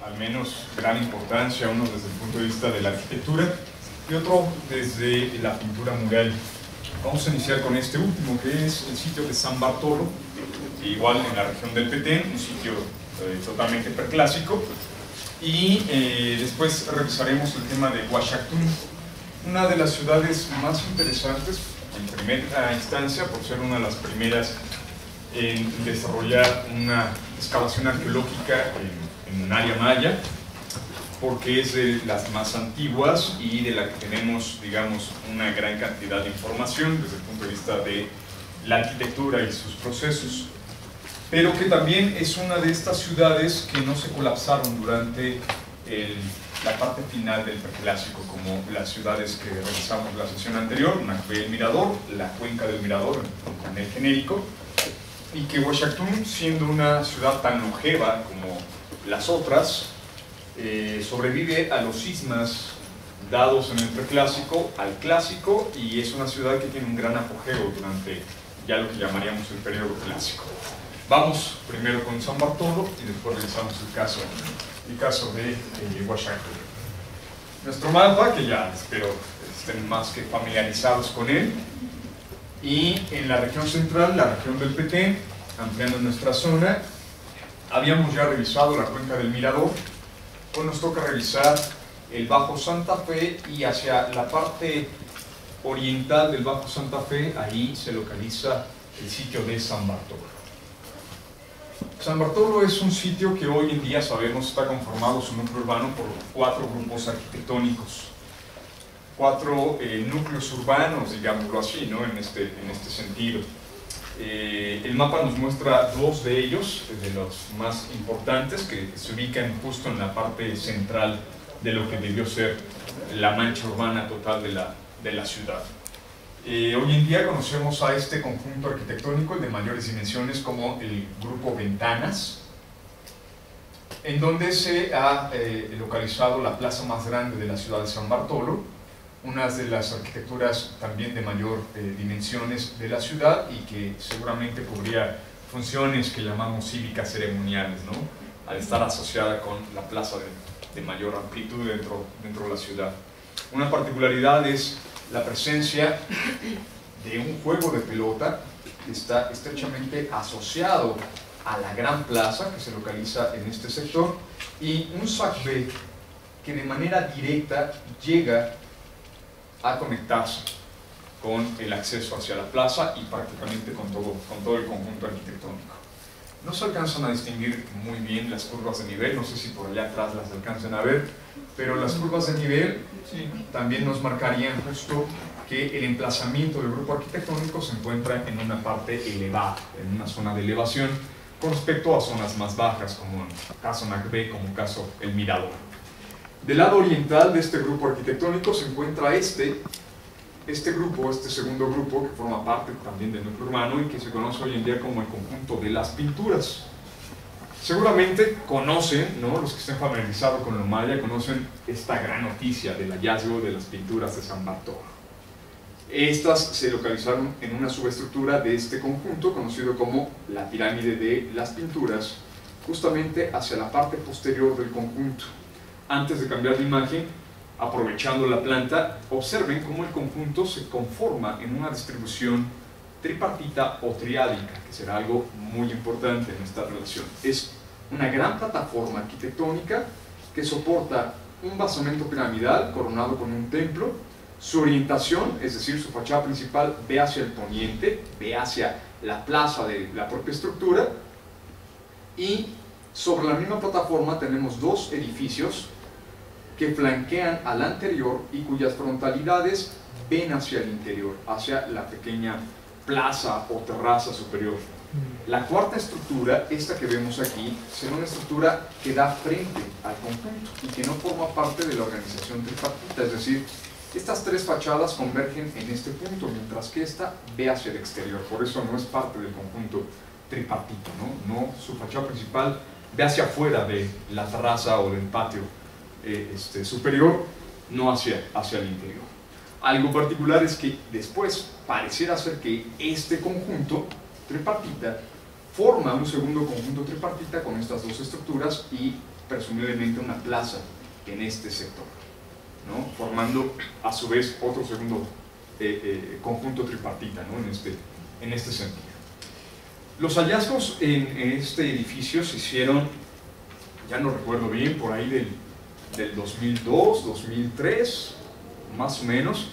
al menos gran importancia, uno desde el punto de vista de la arquitectura y otro desde la pintura mural. Vamos a iniciar con este último, que es el sitio de San Bartolo, igual en la región del Petén, un sitio totalmente preclásico, y después revisaremos el tema de Guayaquil, una de las ciudades más interesantes en primera instancia por ser una de las primeras en desarrollar una excavación arqueológica en un área maya, porque es de las más antiguas y de la que tenemos, digamos, una gran cantidad de información desde el punto de vista de la arquitectura y sus procesos, pero que también es una de estas ciudades que no se colapsaron durante la parte final del preclásico, como las ciudades que revisamos la sesión anterior, Nacbé el Mirador, la cuenca del Mirador en el genérico, y que Guayaquil, siendo una ciudad tan longeva como las otras, sobrevive a los cismas dados en el preclásico al clásico, y es una ciudad que tiene un gran apogeo durante ya lo que llamaríamos el periodo clásico. Vamos primero con San Bartolo y después revisamos el caso de Guayaquil. Nuestro mapa, que ya espero estén más que familiarizados con él, y en la región central, la región del Petén, ampliando nuestra zona, habíamos ya revisado la cuenca del Mirador. Hoy nos toca revisar el Bajo Santa Fe, y hacia la parte oriental del Bajo Santa Fe, ahí se localiza el sitio de San Bartolo. San Bartolo es un sitio que hoy en día sabemos está conformado su núcleo urbano por 4 grupos arquitectónicos, 4 núcleos urbanos, digámoslo así, ¿no? en este sentido. El mapa nos muestra 2 de ellos, de los más importantes, que se ubican justo en la parte central de lo que debió ser la mancha urbana total de la ciudad. Hoy en día conocemos a este conjunto arquitectónico de mayores dimensiones como el Grupo Ventanas, en donde se ha localizado la plaza más grande de la ciudad de San Bartolo, una de las arquitecturas también de mayor dimensiones de la ciudad, y que seguramente cubría funciones que llamamos cívicas ceremoniales, ¿no? Al estar asociada con la plaza de mayor amplitud dentro de la ciudad. Una particularidad es la presencia de un juego de pelota que está estrechamente asociado a la gran plaza que se localiza en este sector, y un SACB que de manera directa llega a conectarse con el acceso hacia la plaza y prácticamente con todo el conjunto arquitectónico. No se alcanzan a distinguir muy bien las curvas de nivel, no sé si por allá atrás las alcancen a ver, pero las curvas de nivel también nos marcarían justo que el emplazamiento del grupo arquitectónico se encuentra en una parte elevada, en una zona de elevación, con respecto a zonas más bajas, como en el caso Nacbé, como el caso El Mirador. Del lado oriental de este grupo arquitectónico se encuentra este segundo grupo, que forma parte también del núcleo urbano y que se conoce hoy en día como el conjunto de las pinturas. Seguramente conocen, ¿no? Los que estén familiarizados con lo maya, conocen esta gran noticia del hallazgo de las pinturas de San Bartolo. Estas se localizaron en una subestructura de este conjunto, conocido como la pirámide de las pinturas, justamente hacia la parte posterior del conjunto. Antes de cambiar de imagen, aprovechando la planta, observen cómo el conjunto se conforma en una distribución tripartita o triádica, que será algo muy importante en esta relación. Es una gran plataforma arquitectónica que soporta un basamento piramidal coronado con un templo. Su orientación, es decir, su fachada principal, ve hacia el poniente, ve hacia la plaza de la propia estructura, y sobre la misma plataforma tenemos 2 edificios que flanquean al anterior y cuyas frontalidades ven hacia el interior, hacia la pequeña plaza o terraza superior. La cuarta estructura, esta que vemos aquí, será una estructura que da frente al conjunto y que no forma parte de la organización tripartita, es decir, estas 3 fachadas convergen en este punto, mientras que esta ve hacia el exterior. Por eso no es parte del conjunto tripartito, ¿no? Su fachada principal ve hacia afuera de la terraza o del patio superior, no hacia el interior. Algo particular es que después pareciera ser que este conjunto tripartita forma un segundo conjunto tripartita con estas 2 estructuras, y presumiblemente una plaza en este sector, ¿no? Formando a su vez otro segundo conjunto tripartita, ¿no? en este sentido. Los hallazgos en este edificio se hicieron, ya no recuerdo bien, por ahí del 2002, 2003, más o menos,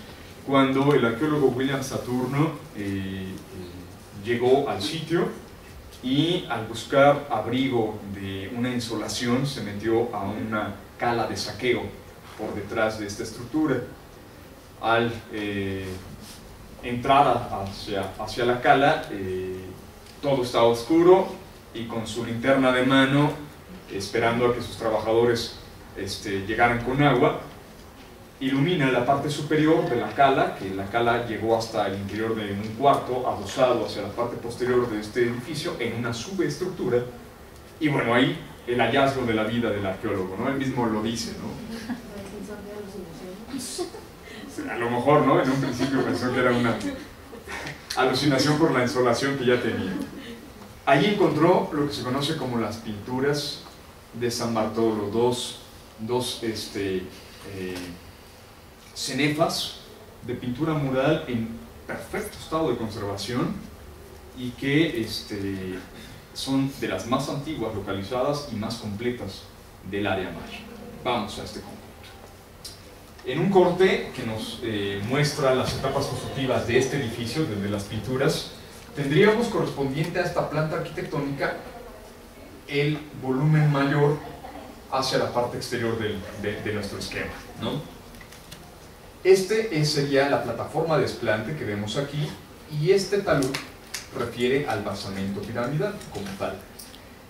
cuando el arqueólogo William Saturno llegó al sitio y al buscar abrigo de una insolación se metió a una cala de saqueo por detrás de esta estructura. Al entrar hacia la cala, todo estaba oscuro, y con su linterna de mano, esperando a que sus trabajadores llegaran con agua, ilumina la parte superior de la cala, que la cala llegó hasta el interior de un cuarto adosado hacia la parte posterior de este edificio en una subestructura. Y bueno, ahí el hallazgo de la vida del arqueólogo, ¿no? Él mismo lo dice, ¿no? A lo mejor, ¿no? En un principio pensó que era una alucinación por la insolación que ya tenía. Ahí encontró lo que se conoce como las pinturas de San Bartolo, dos cenefas de pintura mural en perfecto estado de conservación, y que son de las más antiguas localizadas y más completas del área maya. Vamos a este conjunto. En un corte que nos muestra las etapas constructivas de este edificio, desde las pinturas, tendríamos correspondiente a esta planta arquitectónica el volumen mayor hacia la parte exterior de nuestro esquema, ¿no? Sería la plataforma de desplante que vemos aquí, y este talud refiere al basamento piramidal como tal.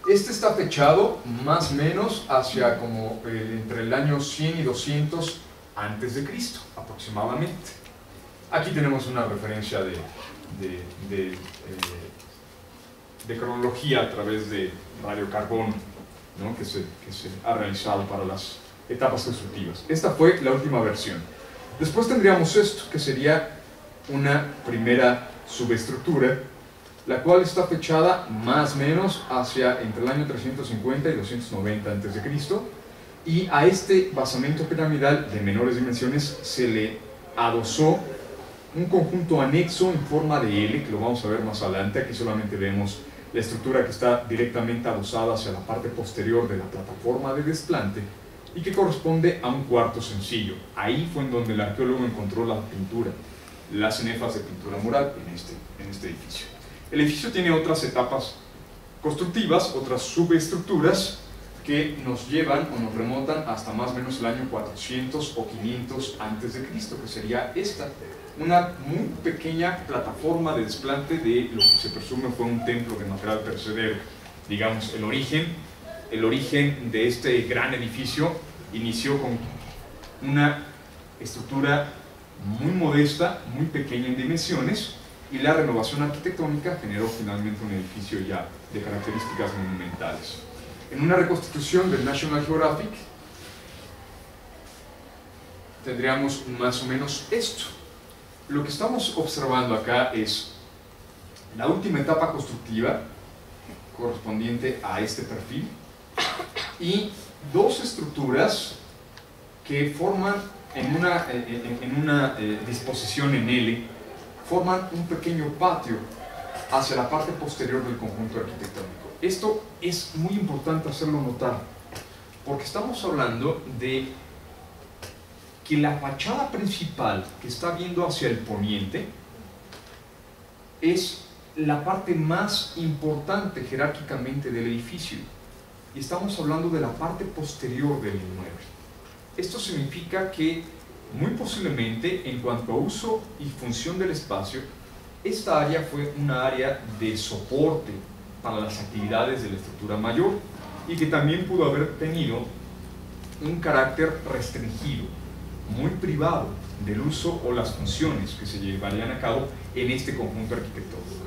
Está fechado más o menos hacia como entre el año 100 y 200 antes de Cristo aproximadamente. Aquí tenemos una referencia de cronología a través de radiocarbono, ¿no? que se ha realizado para las etapas constructivas. Esta fue la última versión. Después tendríamos esto, que sería una primera subestructura, la cual está fechada más o menos hacia entre el año 350 y 290 a.C., y a este basamento piramidal de menores dimensiones se le adosó un conjunto anexo en forma de L, que lo vamos a ver más adelante. Aquí solamente vemos la estructura que está directamente adosada hacia la parte posterior de la plataforma de desplante, y que corresponde a un cuarto sencillo. Ahí fue en donde el arqueólogo encontró la pintura, las cenefas de pintura mural en este edificio. El edificio tiene otras etapas constructivas, otras subestructuras que nos llevan o nos remontan hasta más o menos el año 400 o 500 a.C., que sería esta, una muy pequeña plataforma de desplante de lo que se presume fue un templo de material perecedero. Digamos, el origen de este gran edificio inició con una estructura muy modesta, muy pequeña en dimensiones, y la renovación arquitectónica generó finalmente un edificio ya de características monumentales. En una reconstitución del National Geographic tendríamos más o menos esto. Lo que estamos observando acá es la última etapa constructiva correspondiente a este perfil, y dos estructuras que forman en una disposición en L, forman un pequeño patio hacia la parte posterior del conjunto arquitectónico. Esto es muy importante hacerlo notar, porque estamos hablando de que la fachada principal que está viendo hacia el poniente es la parte más importante jerárquicamente del edificio, y estamos hablando de la parte posterior del inmueble. Esto significa que muy posiblemente, en cuanto a uso y función del espacio, esta área fue una área de soporte para las actividades de la estructura mayor, y que también pudo haber tenido un carácter restringido, muy privado del uso o las funciones que se llevarían a cabo en este conjunto arquitectónico.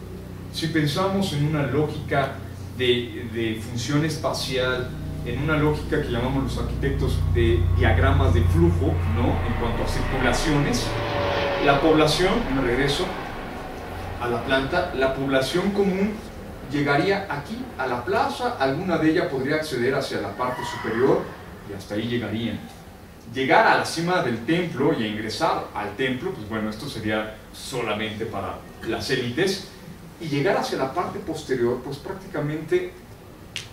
Si pensamos en una lógica de función espacial, en una lógica que llamamos los arquitectos de diagramas de flujo, ¿no? En cuanto a circulaciones, la población, me regreso a la planta, la población común llegaría aquí a la plaza, alguna de ellas podría acceder hacia la parte superior y hasta ahí llegarían. Llegar a la cima del templo y a ingresar al templo, pues bueno, esto sería solamente para las élites, y llegar hacia la parte posterior, pues prácticamente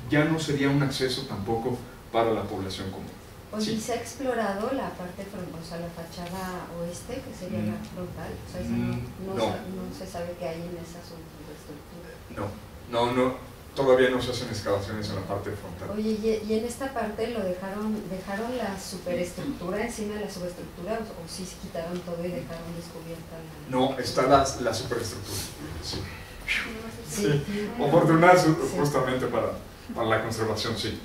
ya no sería un acceso tampoco para la población común. Oye, Sí. ¿se ha explorado la parte frontal, o sea, la fachada oeste, que sería la frontal? O sea, esa no se sabe qué hay en esa subestructura. No, todavía no se hacen excavaciones en la parte frontal. Oye, y en esta parte lo dejaron la superestructura encima de la subestructura, o sí se quitaron todo y dejaron descubierta la... No, está la superestructura. Sí. Sí. Oportunidad justamente para la conservación, sí.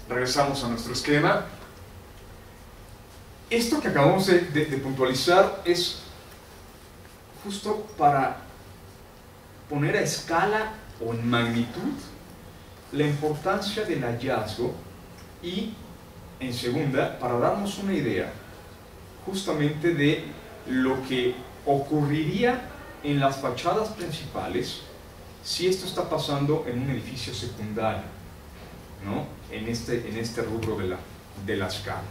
Regresamos a nuestro esquema. Esto que acabamos de puntualizar es justo para poner a escala o en magnitud la importancia del hallazgo, y en segunda, para darnos una idea justamente de lo que ocurriría en las fachadas principales si esto está pasando en un edificio secundario, ¿no? En este rubro de la escala.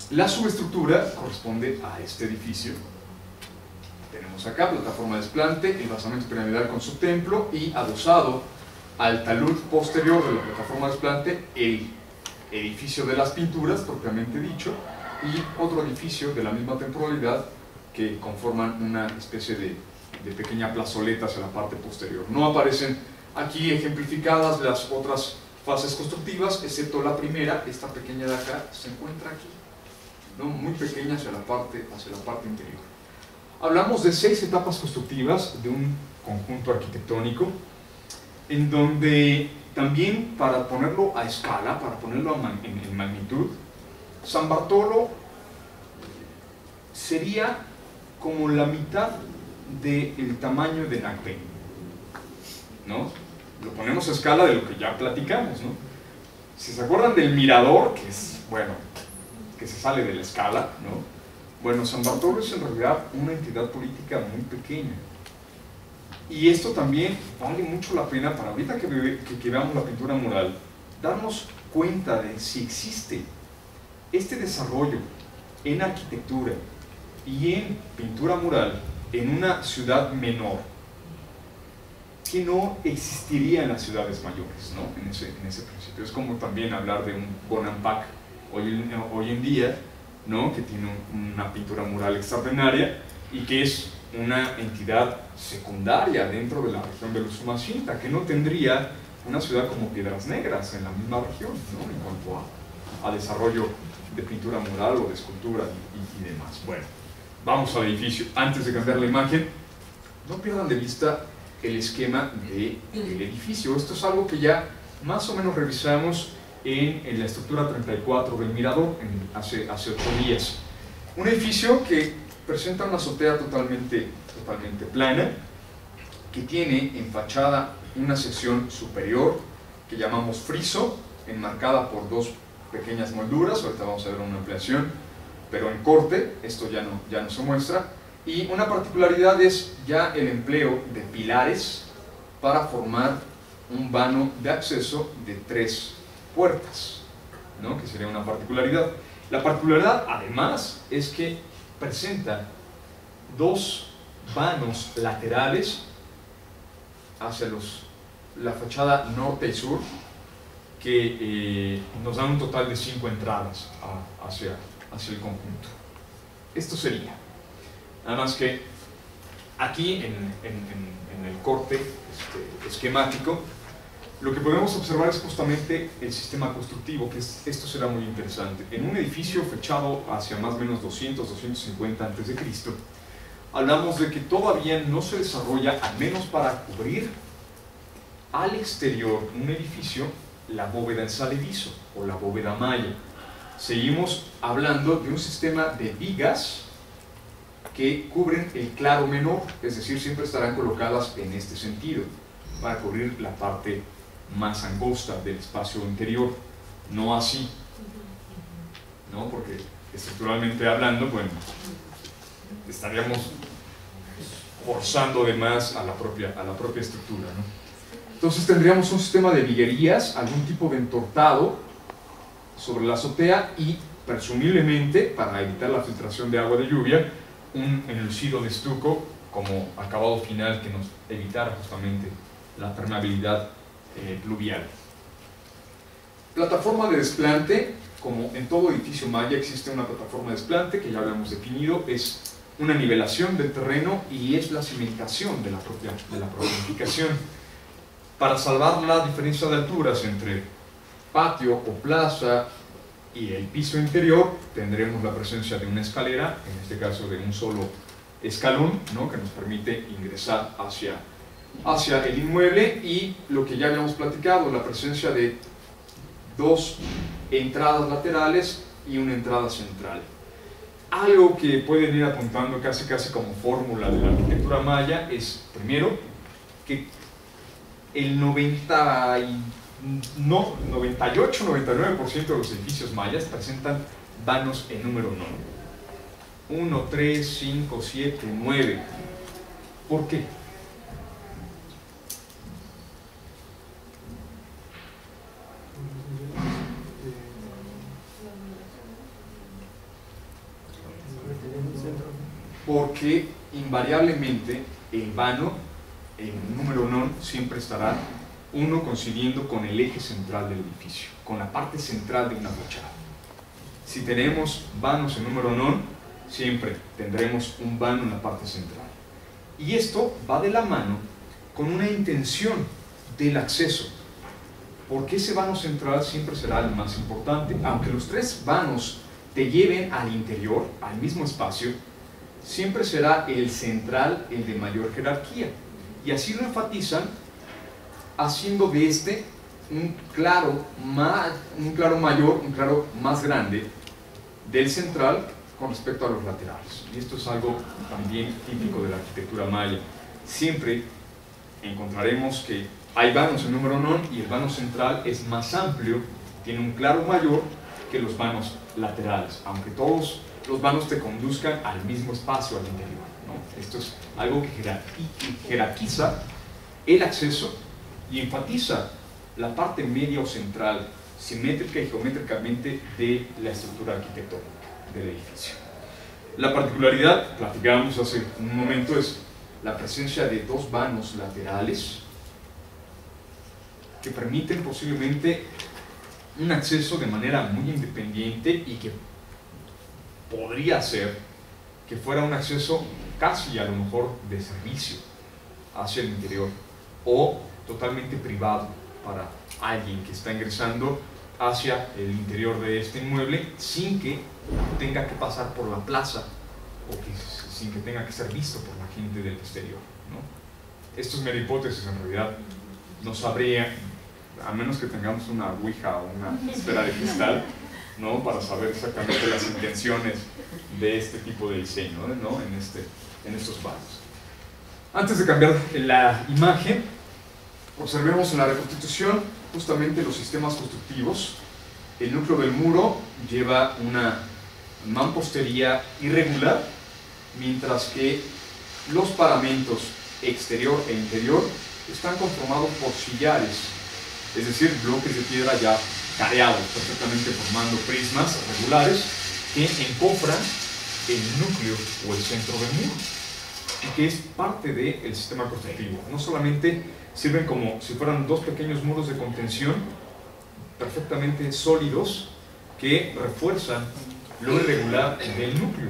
La subestructura corresponde a este edificio. Tenemos acá plataforma de desplante, el basamento piramidal con su templo, y adosado al talud posterior de la plataforma de desplante el edificio de las pinturas propiamente dicho, y otro edificio de la misma temporalidad que conforman una especie de pequeña plazoleta hacia la parte posterior. No aparecen aquí ejemplificadas las otras fases constructivas, excepto la primera. Esta pequeña de acá se encuentra aquí, ¿no? Muy pequeña hacia la parte interior. Hablamos de 6 etapas constructivas de un conjunto arquitectónico, en donde también, para ponerlo a escala, para ponerlo en magnitud, San Bartolo sería como la mitad del tamaño de Nampeng, ¿no? Lo ponemos a escala de lo que ya platicamos, ¿no? Si se acuerdan del mirador, que es, bueno, que se sale de la escala, ¿no? Bueno, San Bartolo es en realidad una entidad política muy pequeña. Y esto también vale mucho la pena para ahorita que veamos la pintura mural, darnos cuenta de si existe este desarrollo en arquitectura y en pintura mural en una ciudad menor, que no existiría en las ciudades mayores, ¿no? En ese principio. Es como también hablar de un Bonampak hoy en día, ¿no? Que tiene una pintura mural extraordinaria y que es una entidad secundaria dentro de la región de Usumacinta, que no tendría una ciudad como Piedras Negras en la misma región, ¿no? En cuanto a desarrollo de pintura mural o de escultura y demás. Bueno, vamos al edificio. Antes de cambiar la imagen, no pierdan de vista el esquema del edificio. Esto es algo que ya más o menos revisamos en la estructura 34 del mirador hace 8 días. Un edificio que presenta una azotea totalmente plana, que tiene en fachada una sección superior que llamamos friso, enmarcada por 2 pequeñas molduras. Ahorita vamos a ver una ampliación, pero en corte, esto ya no se muestra. Y una particularidad es ya el empleo de pilares para formar un vano de acceso de 3 puertas, ¿no? Que sería una particularidad. La particularidad, además, es que presenta 2 vanos laterales hacia la fachada norte y sur, que nos dan un total de 5 entradas hacia el conjunto. Esto sería. Nada más que aquí en el corte esquemático, lo que podemos observar es justamente el sistema constructivo, que esto será muy interesante. En un edificio fechado hacia más o menos 200-250 a.C., hablamos de que todavía no se desarrolla, al menos para cubrir al exterior un edificio, la bóveda en saledizo o la bóveda maya. Seguimos hablando de un sistema de vigas que cubren el claro menor, es decir, siempre estarán colocadas en este sentido, para cubrir la parte más angosta del espacio interior, no así, ¿no? Porque estructuralmente hablando, bueno, estaríamos forzando además a la propia estructura, ¿no? Entonces tendríamos un sistema de viguerías, algún tipo de entortado sobre la azotea y presumiblemente, para evitar la filtración de agua de lluvia, un enlucido de estuco como acabado final que nos evitara justamente la permeabilidad pluvial. Plataforma de desplante. Como en todo edificio maya existe una plataforma de desplante que ya habíamos definido, es una nivelación del terreno y es la cimentación de la propia edificación. Para salvar la diferencia de alturas entre patio o plaza y el piso interior, tendremos la presencia de una escalera, en este caso de un solo escalón, ¿no?, que nos permite ingresar hacia el inmueble, y lo que ya habíamos platicado, la presencia de dos entradas laterales y una entrada central. Algo que pueden ir apuntando casi como fórmula de la arquitectura maya es, primero, que el 98-99% de los edificios mayas presentan vanos en número 9. 1, 3, 5, 7, 9. ¿Por qué? Porque invariablemente el vano, el número non, siempre estará uno coincidiendo con el eje central del edificio, con la parte central de una fachada. Si tenemos vanos en número non, siempre tendremos un vano en la parte central. Y esto va de la mano con una intención del acceso, porque ese vano central siempre será el más importante. Aunque los tres vanos te lleven al interior, al mismo espacio, siempre será el central el de mayor jerarquía. Y así lo enfatizan, haciendo de este un claro mayor, un claro más grande del central con respecto a los laterales. Y esto es algo también típico de la arquitectura maya. Siempre encontraremos que hay vanos en número non y el vano central es más amplio, tiene un claro mayor que los vanos laterales, aunque todos los vanos te conduzcan al mismo espacio al interior, ¿no? Esto es algo que jerarquiza el acceso y enfatiza la parte media o central, simétrica y geométricamente de la estructura arquitectónica del edificio. La particularidad, platicábamos hace un momento, es la presencia de dos vanos laterales que permiten posiblemente un acceso de manera muy independiente y que podría ser que fuera un acceso casi a lo mejor de servicio hacia el interior o totalmente privado para alguien que está ingresando hacia el interior de este inmueble sin que tenga que pasar por la plaza o sin que tenga que ser visto por la gente del exterior, ¿no? Esto es mera hipótesis, en realidad no sabría, a menos que tengamos una ouija o una esfera de cristal, ¿no?, para saber exactamente las intenciones de este tipo de diseño, ¿no?, en estos vanos. Antes de cambiar la imagen, observemos en la reconstitución justamente los sistemas constructivos. El núcleo del muro lleva una mampostería irregular, mientras que los paramentos exterior e interior están conformados por sillares, es decir, bloques de piedra ya careados, perfectamente formando prismas regulares que encofran el núcleo o el centro del muro, y que es parte del sistema constructivo. No solamente sirven como si fueran dos pequeños muros de contención perfectamente sólidos que refuerzan lo irregular del núcleo,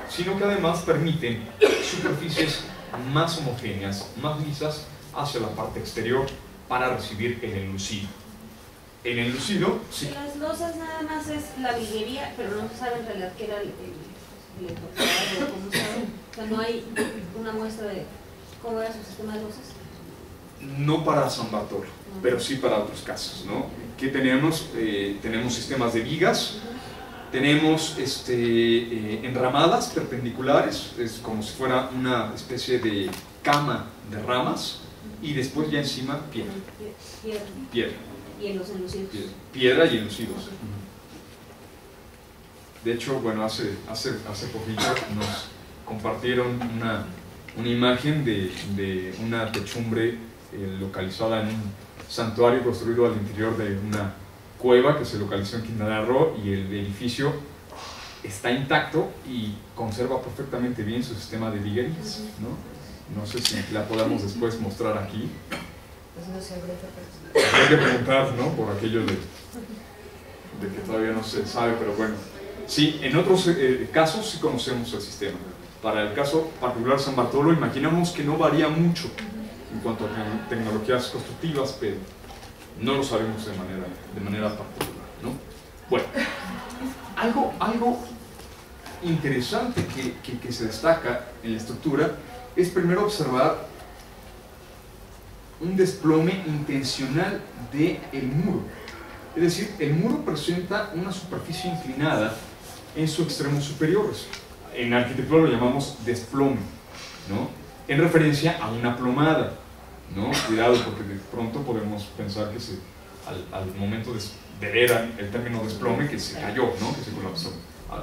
sino que además permiten superficies más homogéneas, más lisas hacia la parte exterior para recibir el enlucido. El enlucido, sí. Las losas nada más es la viguería, pero no se sabe en realidad qué era el entortado, ¿cómo saben? O sea, no hay una muestra de cómo era su sistema de losas. No para San Bartolo, pero sí para otros casos, ¿no? ¿Qué tenemos? Tenemos sistemas de vigas, tenemos enramadas perpendiculares, es como si fuera una especie de cama de ramas, y después ya encima piedra. Piedra. Y en los enlucidos. Piedra y enlucidos. De hecho, bueno, hace poquito nos compartieron una imagen de una techumbre localizada en un santuario construido al interior de una cueva que se localizó en Quintana Roo, y el edificio está intacto y conserva perfectamente bien su sistema de viguerías, ¿no? No sé si la podamos después mostrar aquí. Pues no sé, hay que preguntar, ¿no? Por aquello de que todavía no se sabe, pero bueno. Sí, en otros casos sí conocemos el sistema. Para el caso particular San Bartolo, imaginamos que no varía mucho en cuanto a tecnologías constructivas, pero no lo sabemos de manera particular, ¿no? Bueno, algo interesante que se destaca en la estructura es primero observar un desplome intencional del muro. Es decir, el muro presenta una superficie inclinada en su extremo superior. En arquitectura lo llamamos desplome, ¿no? En referencia a una plomada, ¿no? Cuidado, porque de pronto podemos pensar que al momento de ver el término desplome, que se cayó, ¿no? Que se colapsó.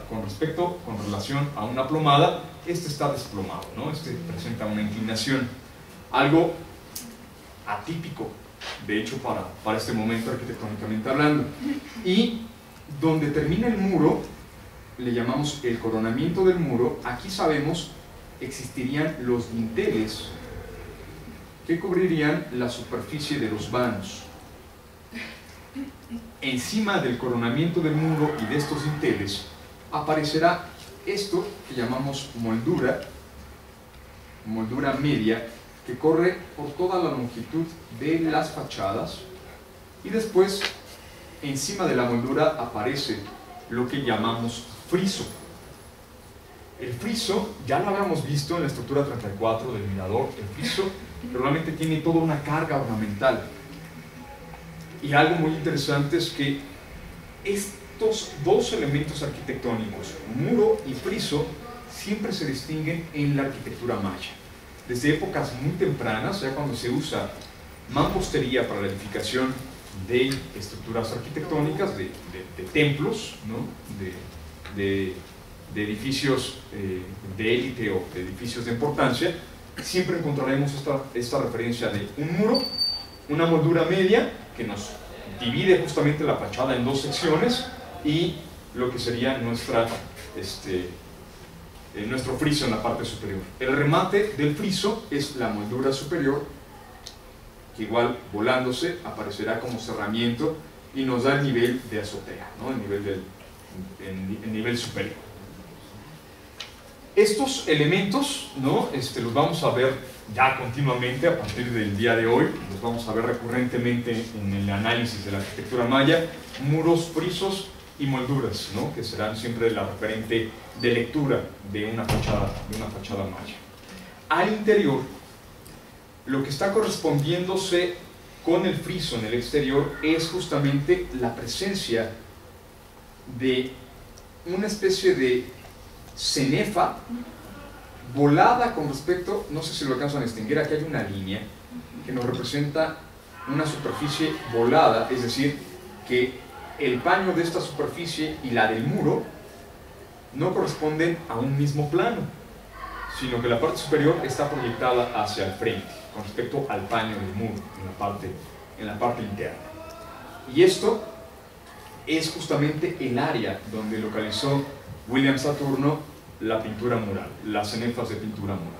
Con relación a una plomada, este está desplomado, ¿no? Este presenta una inclinación, algo atípico, de hecho, para este momento arquitectónicamente hablando. Y donde termina el muro, le llamamos el coronamiento del muro. Aquí sabemos existirían los dinteles que cubrirían la superficie de los vanos. Encima del coronamiento del muro y de estos dinteles aparecerá esto que llamamos moldura media, que corre por toda la longitud de las fachadas, y después encima de la moldura aparece lo que llamamos friso. El friso ya lo habíamos visto en la estructura 34 del mirador. El friso realmente tiene toda una carga ornamental, y algo muy interesante es que estos dos elementos arquitectónicos, muro y friso, siempre se distinguen en la arquitectura maya. Desde épocas muy tempranas, ya cuando se usa mampostería para la edificación de estructuras arquitectónicas, de templos, ¿no? de edificios de élite o de edificios de importancia, siempre encontraremos esta referencia de un muro, una moldura media que nos divide justamente la fachada en dos secciones, y lo que sería nuestro friso en la parte superior. El remate del friso es la moldura superior, que igual volándose aparecerá como cerramiento y nos da el nivel de azotea, ¿no? el nivel superior. Estos elementos, ¿no? Los vamos a ver ya continuamente a partir del día de hoy, los vamos a ver recurrentemente en el análisis de la arquitectura maya: muros, frisos y molduras, ¿no? Que serán siempre la referente de lectura de una fachada maya. Al interior, lo que está correspondiéndose con el friso en el exterior es justamente la presencia de una especie de cenefa volada con respecto, no sé si lo alcanzan a distinguir, aquí hay una línea que nos representa una superficie volada, es decir, que el paño de esta superficie y la del muro no corresponden a un mismo plano, sino que la parte superior está proyectada hacia el frente con respecto al paño del muro en la parte interna. Y esto es justamente el área donde localizó William Saturno la pintura mural, las cenefas de pintura mural.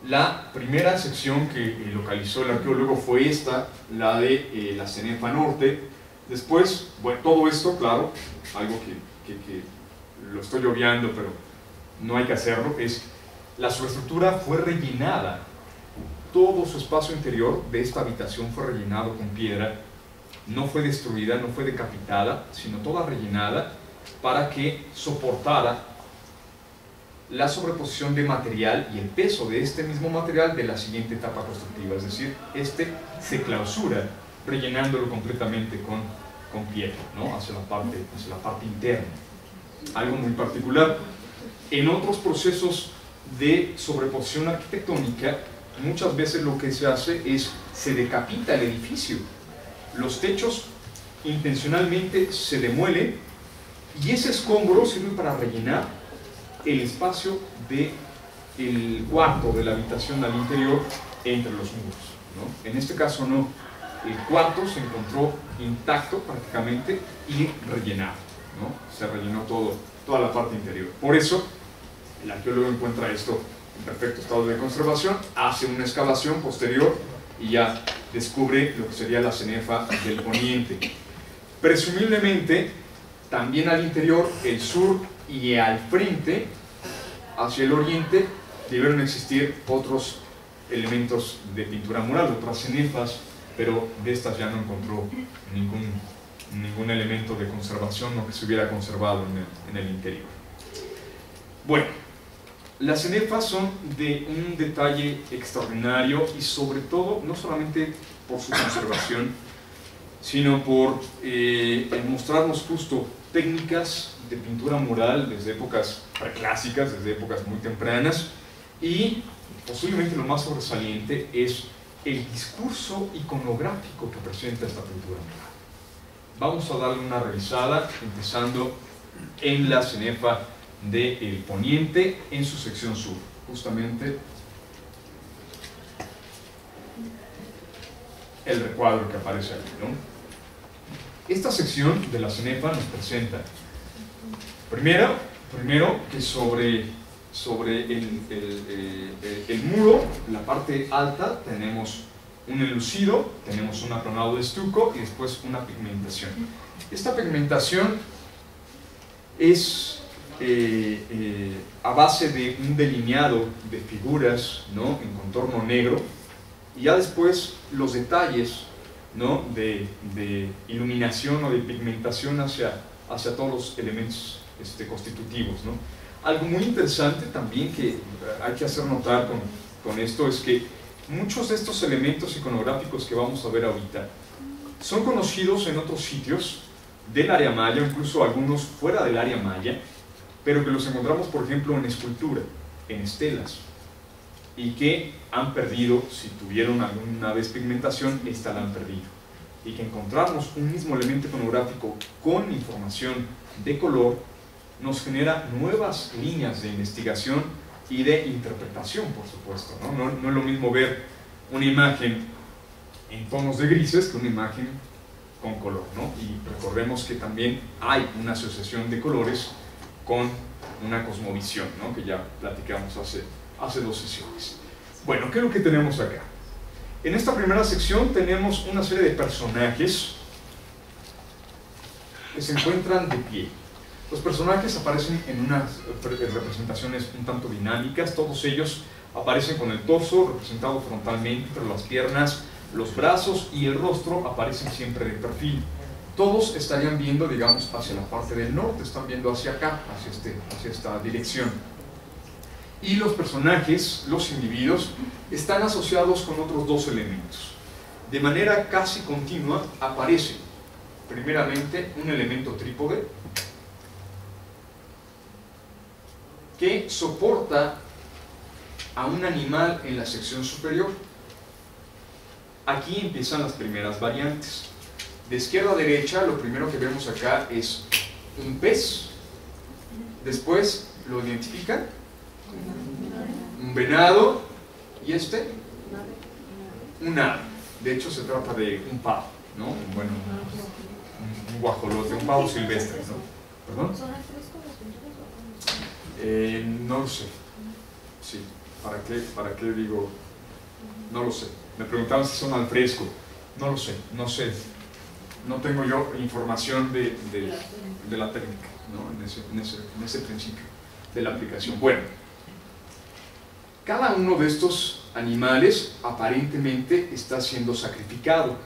La primera sección que localizó el arqueólogo fue esta, la de la cenefa norte. Después, bueno, todo esto, claro, algo que lo estoy obviando, pero no hay que hacerlo, es la subestructura fue rellenada, todo su espacio interior de esta habitación fue rellenado con piedra, no fue destruida, no fue decapitada, sino toda rellenada para que soportara la sobreposición de material y el peso de este mismo material de la siguiente etapa constructiva, es decir, se clausura rellenándolo completamente con piedra, ¿no? hacia la parte interna. Algo muy particular. En otros procesos de sobreposición arquitectónica, muchas veces lo que se hace es se decapita el edificio. Los techos intencionalmente se demuelen y ese escombro sirve para rellenar el espacio de el cuarto de la habitación al interior entre los muros, ¿no? En este caso no, el cuarto se encontró intacto prácticamente y rellenado, ¿no? Se rellenó toda la parte interior. Por eso el arqueólogo encuentra esto en perfecto estado de conservación, hace una excavación posterior y ya descubre lo que sería la cenefa del poniente. Presumiblemente también al interior, el sur y al frente, hacia el oriente, debieron existir otros elementos de pintura mural, otras cenefas, pero de estas ya no encontró ningún elemento de conservación o que se hubiera conservado en el interior. Bueno, las cenefas son de un detalle extraordinario y sobre todo, no solamente por su conservación, sino por mostrarnos justo técnicas de pintura mural desde épocas preclásicas, desde épocas muy tempranas, y posiblemente lo más sobresaliente es el discurso iconográfico que presenta esta pintura mural. Vamos a darle una revisada, empezando en la cenefa del poniente, en su sección sur, justamente el recuadro que aparece aquí, ¿no? Esta sección de la cenefa nos presenta primero que sobre el muro, la parte alta, tenemos un enlucido, tenemos un aplanado de estuco y después una pigmentación. Esta pigmentación es a base de un delineado de figuras, ¿no?, en contorno negro, y ya después los detalles, ¿no?, de iluminación o de pigmentación hacia todos los elementos constitutivos, ¿no? Algo muy interesante también que hay que hacer notar con esto es que muchos de estos elementos iconográficos que vamos a ver ahorita son conocidos en otros sitios del área maya, incluso algunos fuera del área maya, pero que los encontramos, por ejemplo, en escultura, en estelas, y que han perdido, si tuvieron alguna vez pigmentación, esta la han perdido. Y que encontrarnos un mismo elemento iconográfico con información de color nos genera nuevas líneas de investigación y de interpretación, por supuesto, ¿no? No es lo mismo ver una imagen en tonos de grises que una imagen con color, ¿no? Y recordemos que también hay una asociación de colores con una cosmovisión, ¿no?, que ya platicamos hace 2 sesiones. Bueno, ¿qué es lo que tenemos acá? En esta primera sección tenemos una serie de personajes que se encuentran de pie. Los personajes aparecen en unas representaciones un tanto dinámicas, todos ellos aparecen con el torso representado frontalmente, pero las piernas, los brazos y el rostro aparecen siempre de perfil. Todos estarían viendo, digamos, hacia la parte del norte, están viendo hacia acá, hacia esta dirección. Y los personajes, los individuos, están asociados con otros 2 elementos. De manera casi continua aparece, primeramente, un elemento trípode que soporta a un animal en la sección superior. Aquí empiezan las primeras variantes. De izquierda a derecha, lo primero que vemos acá es un pez. Después lo identifican, un venado, y un ave. De hecho, se trata de un pavo, ¿no? Bueno, un guajolote, un pavo silvestre, ¿no? ¿Perdón? ¿Son al fresco las pinturas o cómo? No lo sé. Sí, ¿para qué digo? No lo sé. Me preguntaban si son al fresco. No lo sé, no sé. No tengo yo información de la técnica, ¿no?, en ese principio de la aplicación. Bueno, cada uno de estos animales aparentemente está siendo sacrificado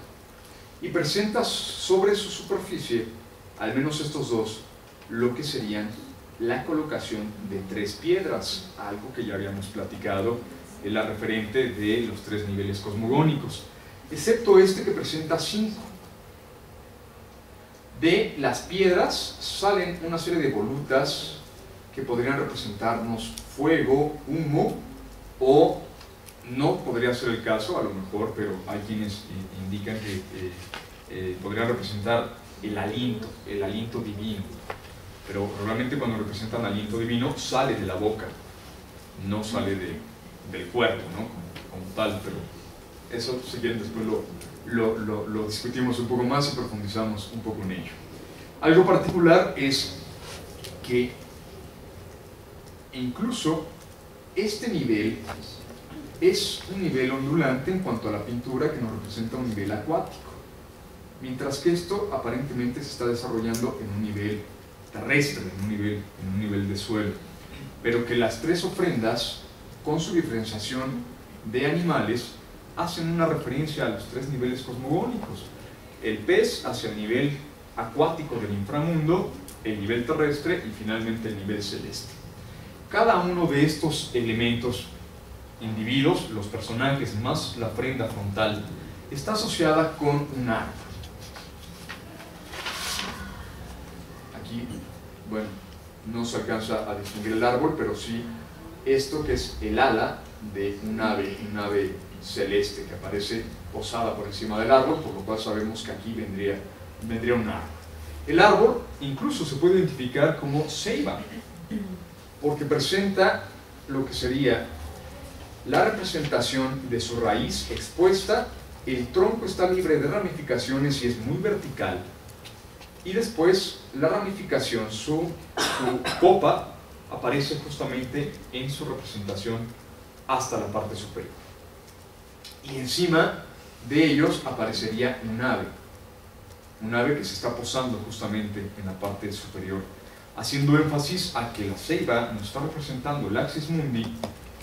y presenta sobre su superficie, al menos estos 2, lo que serían la colocación de 3 piedras, algo que ya habíamos platicado en la referente de los 3 niveles cosmogónicos, excepto este que presenta 5. De las piedras salen una serie de volutas que podrían representarnos fuego, humo, o no podría ser el caso, a lo mejor, pero hay quienes indican que podrían representar el aliento divino. Pero realmente cuando representan aliento divino sale de la boca no sale del cuerpo, ¿no? como tal, pero eso si quieren después lo discutimos un poco más y profundizamos un poco en ello. Algo particular es que incluso este nivel es un nivel ondulante en cuanto a la pintura, que nos representa un nivel acuático, mientras que esto aparentemente se está desarrollando en un nivel terrestre, en un nivel de suelo, pero que las tres ofrendas, con su diferenciación de animales, hacen una referencia a los tres niveles cosmogónicos: el pez hacia el nivel acuático del inframundo, el nivel terrestre y finalmente el nivel celeste. Cada uno de estos elementos, individuos, los personajes más la ofrenda frontal, está asociada con un árbol. Aquí, bueno, no se alcanza a distinguir el árbol, pero sí esto que es el ala de un ave celeste que aparece posada por encima del árbol, por lo cual sabemos que aquí vendría un árbol. El árbol incluso se puede identificar como ceiba, porque presenta lo que sería la representación de su raíz expuesta, el tronco está libre de ramificaciones y es muy vertical, y después la ramificación, su copa, aparece justamente en su representación hasta la parte superior. Y encima de ellos aparecería un ave que se está posando justamente en la parte superior, haciendo énfasis a que la ceiba nos está representando el axis mundi,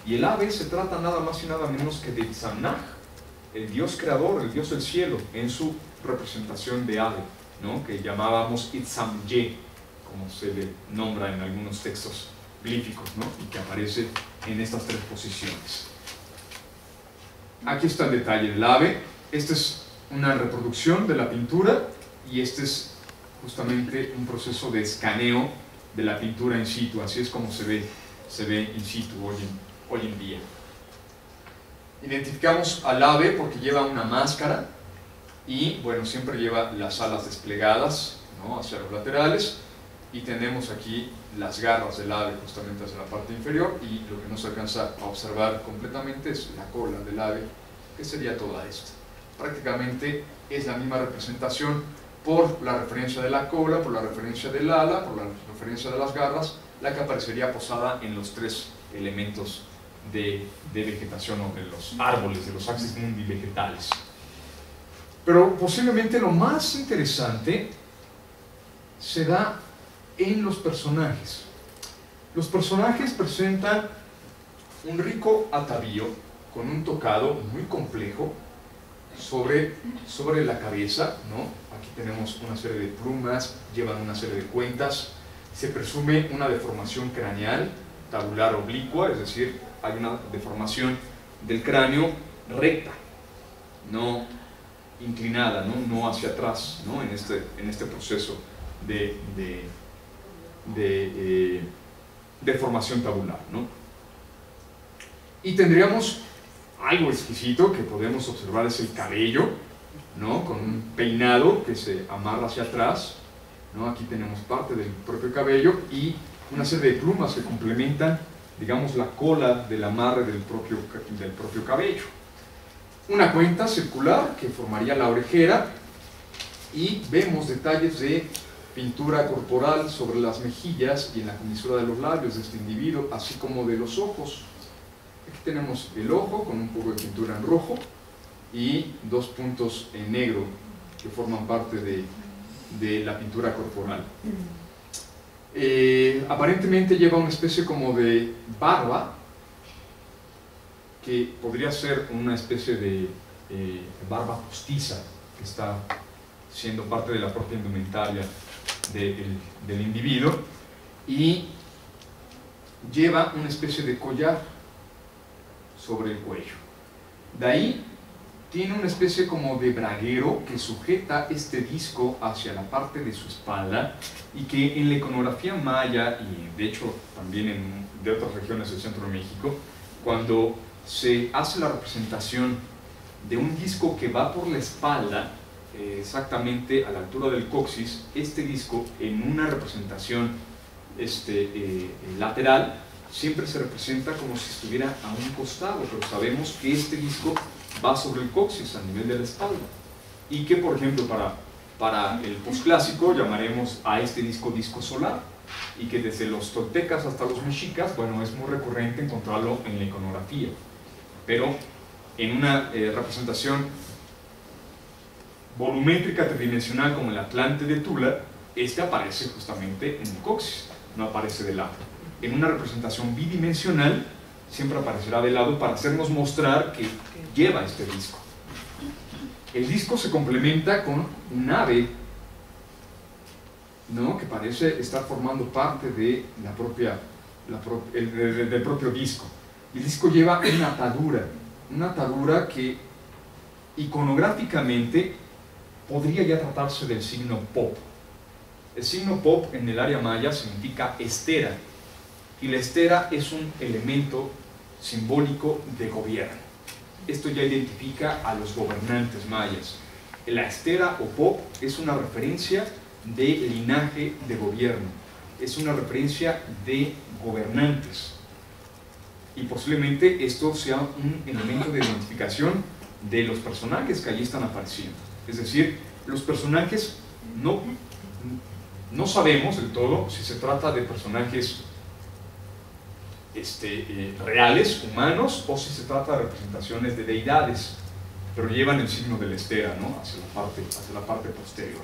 y el ave se trata nada más y nada menos que de Itzamnaj, el dios creador, el dios del cielo, en su representación de ave, ¿no? Que llamábamos Itzamye, como se le nombra en algunos textos glíficos, ¿no? Y que aparece en estas tres posiciones. Aquí está el detalle del ave. Esta es una reproducción de la pintura y este es justamente un proceso de escaneo de la pintura in situ. Así es como se ve in situ hoy en día. Identificamos al ave porque lleva una máscara y, bueno, siempre lleva las alas desplegadas, ¿no?, hacia los laterales, y tenemos aquí las garras del ave justamente hacia la parte inferior, y lo que no se alcanza a observar completamente es la cola del ave, que sería toda esta. Prácticamente es la misma representación por la referencia de la cola, por la referencia del ala, por la referencia de las garras, la que aparecería posada en los tres elementos de vegetación, o de los árboles, de los axis mundi vegetales. Pero posiblemente lo más interesante se da en los personajes. Los personajes presentan un rico atavío con un tocado muy complejo sobre la cabeza, ¿no? Aquí tenemos una serie de plumas, llevan una serie de cuentas, se presume una deformación craneal, tabular oblicua, es decir, hay una deformación del cráneo recta, no inclinada, no hacia atrás, ¿no? en este proceso de deformación tabular, ¿no? Y tendríamos algo exquisito que podemos observar, es el cabello, ¿no?, con un peinado que se amarra hacia atrás, ¿no? Aquí tenemos parte del propio cabello y una serie de plumas que complementan, digamos, la cola del amarre del propio cabello. Una cuenta circular que formaría la orejera, y vemos detalles de pintura corporal sobre las mejillas y en la comisura de los labios de este individuo, así como de los ojos. Aquí tenemos el ojo con un poco de pintura en rojo y dos puntos en negro que forman parte de la pintura corporal. Aparentemente lleva una especie como de barba, que podría ser una especie de barba postiza, que está siendo parte de la propia indumentaria del individuo, y lleva una especie de collar sobre el cuello. De ahí tiene una especie como de braguero que sujeta este disco hacia la parte de su espalda, y que en la iconografía maya, y de hecho también de otras regiones del centro de México, cuando se hace la representación de un disco que va por la espalda, exactamente a la altura del coxis, este disco en una representación lateral siempre se representa como si estuviera a un costado, pero sabemos que este disco va sobre el coxis, a nivel de la espalda, y que, por ejemplo, para el posclásico llamaremos a este disco disco solar, y que desde los toltecas hasta los mexicas, bueno, es muy recurrente encontrarlo en la iconografía, pero en una representación volumétrica tridimensional como el Atlante de Tula, este aparece justamente en el coxis, no aparece de lado. En una representación bidimensional siempre aparecerá de lado para hacernos mostrar que lleva este disco. El disco se complementa con un ave, ¿no?, que parece estar formando parte de del propio disco. El disco lleva una atadura que iconográficamente podría ya tratarse del signo pop. El signo pop en el área maya significa estera, y la estera es un elemento simbólico de gobierno. Esto ya identifica a los gobernantes mayas. La estera o pop es una referencia de linaje de gobierno, es una referencia de gobernantes, y posiblemente esto sea un elemento de identificación de los personajes que allí están apareciendo. Es decir, los personajes no sabemos del todo si se trata de personajes reales, humanos, o si se trata de representaciones de deidades, pero llevan el signo de la estera, ¿no?, hacia la parte posterior.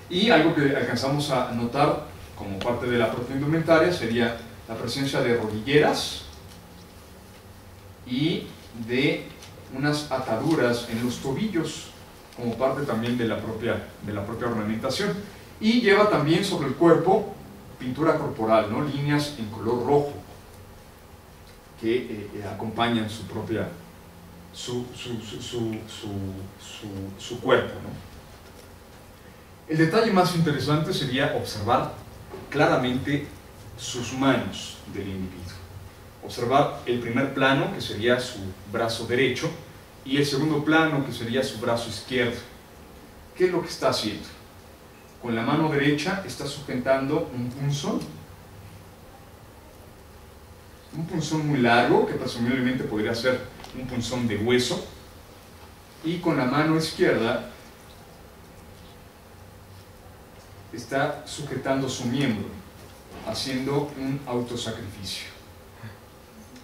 Y algo que alcanzamos a notar como parte de la propia indumentaria sería la presencia de rodilleras y de unas ataduras en los tobillos, como parte también de la propia ornamentación. Y lleva también sobre el cuerpo pintura corporal, ¿no?, líneas en color rojo que acompañan su cuerpo, ¿no? El detalle más interesante sería observar claramente sus manos del individuo. Observar el primer plano, que sería su brazo derecho, y el segundo plano, que sería su brazo izquierdo. ¿Qué es lo que está haciendo? Con la mano derecha está sujetando un punzón muy largo, que presumiblemente podría ser un punzón de hueso, y con la mano izquierda está sujetando su miembro, haciendo un autosacrificio.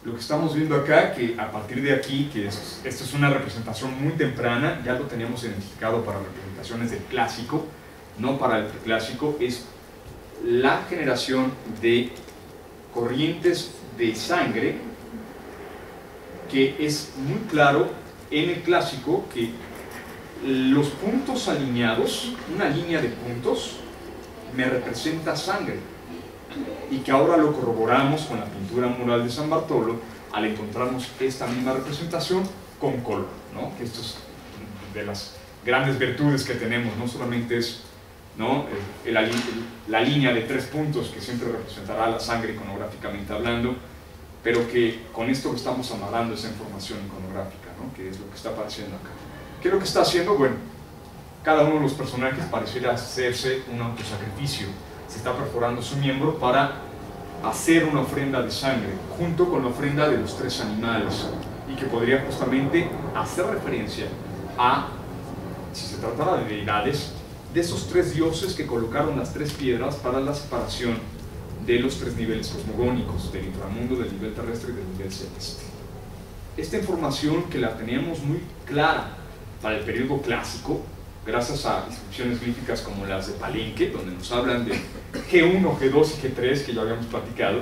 Lo que estamos viendo acá, que a partir de aquí, que esto es una representación muy temprana, ya lo teníamos identificado para representaciones del clásico, no para el preclásico, es la generación de corrientes de sangre, que es muy claro en el clásico que los puntos alineados, una línea de puntos, me representa sangre, y que ahora lo corroboramos con la pintura mural de San Bartolo al encontrarnos esta misma representación con color, ¿no? Que esto es de las grandes virtudes que tenemos, no solamente es, ¿no?, la línea de 3 puntos que siempre representará la sangre iconográficamente hablando, pero que con esto estamos amarrando esa información iconográfica, ¿no?, que es lo que está apareciendo acá. ¿Qué es lo que está haciendo? Bueno, cada uno de los personajes pareciera hacerse un autosacrificio, se está perforando su miembro para hacer una ofrenda de sangre, junto con la ofrenda de los 3 animales, y que podría justamente hacer referencia a, si se tratara de deidades, de esos 3 dioses que colocaron las 3 piedras para la separación de los 3 niveles cosmogónicos, del inframundo, del nivel terrestre y del nivel celeste. Esta información, que la teníamos muy clara para el periodo clásico, gracias a inscripciones glíficas como las de Palenque, donde nos hablan de G1, G2 y G3, que ya habíamos platicado,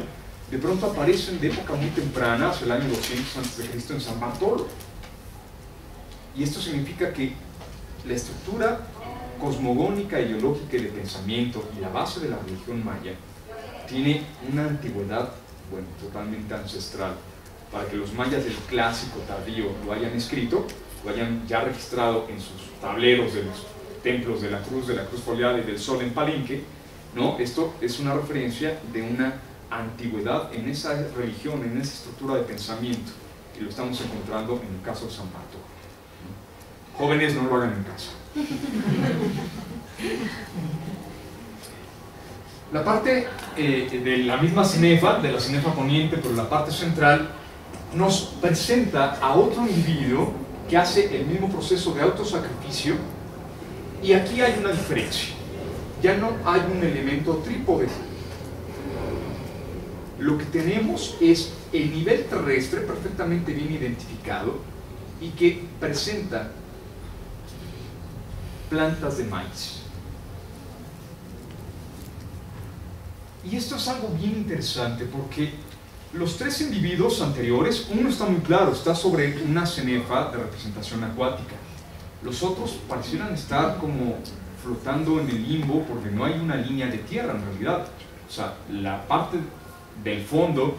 de pronto aparecen de época muy temprana, hacia el año 200 a.C. en San Bartolo. Y esto significa que la estructura cosmogónica, ideológica y de pensamiento y la base de la religión maya tiene una antigüedad, bueno, totalmente ancestral. Para que los mayas del clásico tardío lo hayan escrito, lo hayan ya registrado en sus tableros de los templos de la cruz foliada y del sol en Palenque, ¿no? Esto es una referencia de una antigüedad en esa religión, en esa estructura de pensamiento, y lo estamos encontrando en el caso de San Bartolo, ¿no? Jóvenes, no lo hagan en casa. La parte de la misma cenefa, de la cenefa poniente, pero la parte central, nos presenta a otro individuo que hace el mismo proceso de autosacrificio, y aquí hay una diferencia. Ya no hay un elemento trípode. Lo que tenemos es el nivel terrestre perfectamente bien identificado y que presenta plantas de maíz. Y esto es algo bien interesante porque los tres individuos anteriores, uno está muy claro, está sobre una cenefa de representación acuática. Los otros parecieran estar como flotando en el limbo porque no hay una línea de tierra en realidad. O sea, la parte del fondo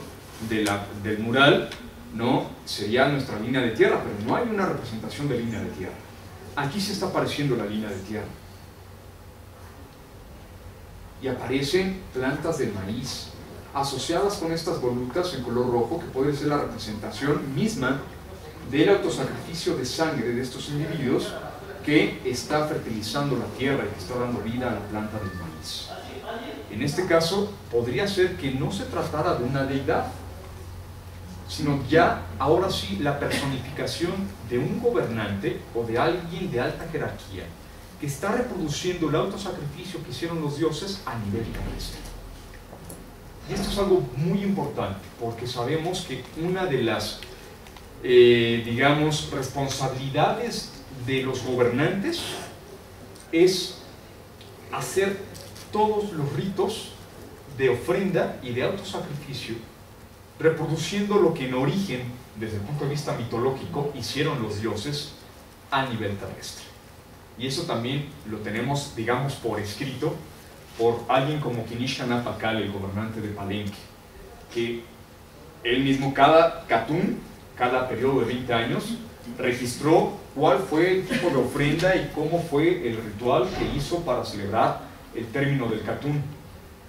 del mural, ¿no?, sería nuestra línea de tierra, pero no hay una representación de línea de tierra. Aquí se está apareciendo la línea de tierra. Y aparecen plantas de maíz asociadas con estas volutas en color rojo, que puede ser la representación misma del autosacrificio de sangre de estos individuos que está fertilizando la tierra y que está dando vida a la planta del maíz. En este caso, podría ser que no se tratara de una deidad, sino ya, ahora sí, la personificación de un gobernante o de alguien de alta jerarquía que está reproduciendo el autosacrificio que hicieron los dioses a nivel terrestre. Y esto es algo muy importante, porque sabemos que una de las, digamos, responsabilidades de los gobernantes es hacer todos los ritos de ofrenda y de autosacrificio, reproduciendo lo que en origen, desde el punto de vista mitológico, hicieron los dioses a nivel terrestre. Y eso también lo tenemos, digamos, por escrito, por alguien como Kinishana Pakal, el gobernante de Palenque, que él mismo, cada catún, cada periodo de 20 años, registró cuál fue el tipo de ofrenda y cómo fue el ritual que hizo para celebrar el término del catún.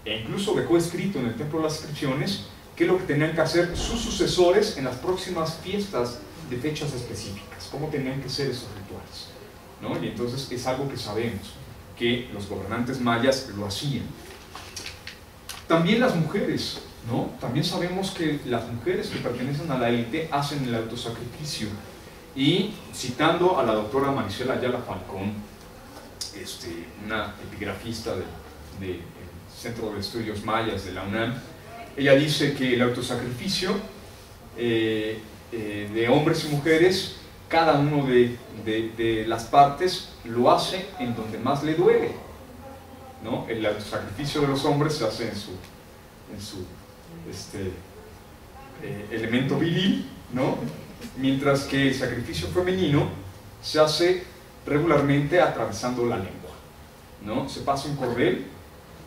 E incluso dejó escrito en el Templo de las Inscripciones qué es lo que tenían que hacer sus sucesores en las próximas fiestas de fechas específicas, cómo tenían que ser esos rituales, ¿no? Y entonces es algo que sabemos, que los gobernantes mayas lo hacían. También las mujeres, ¿no? También sabemos que las mujeres que pertenecen a la élite hacen el autosacrificio. Y citando a la doctora Maricela Ayala Falcón, una epigrafista del Centro de Estudios Mayas de la UNAM, ella dice que el autosacrificio de hombres y mujeres, cada uno de las partes lo hace en donde más le duele, ¿no? El autosacrificio de los hombres se hace en su elemento viril, ¿no? Mientras que el sacrificio femenino se hace regularmente atravesando la lengua, ¿no? Se pasa un cordel,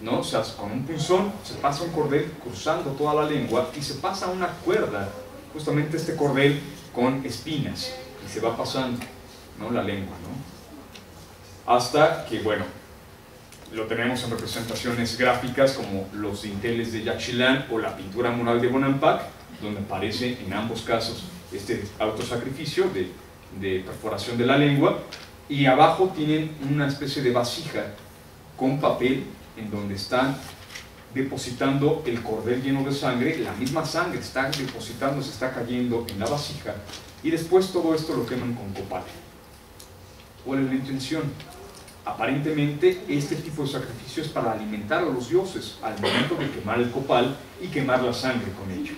¿no? Se hace con un punzón, se pasa un cordel cruzando toda la lengua y se pasa una cuerda, justamente este cordel con espinas, y se va pasando, ¿no?, la lengua, ¿no? Hasta que, bueno, lo tenemos en representaciones gráficas como los dinteles de Yaxchilán o la pintura mural de Bonampak, donde aparece en ambos casos este autosacrificio de perforación de la lengua, y abajo tienen una especie de vasija con papel en donde están depositando el cordel lleno de sangre, la misma sangre está depositando, se está cayendo en la vasija, y después todo esto lo queman con copal. ¿Cuál es la intención? Aparentemente este tipo de sacrificio es para alimentar a los dioses al momento de quemar el copal y quemar la sangre con ello,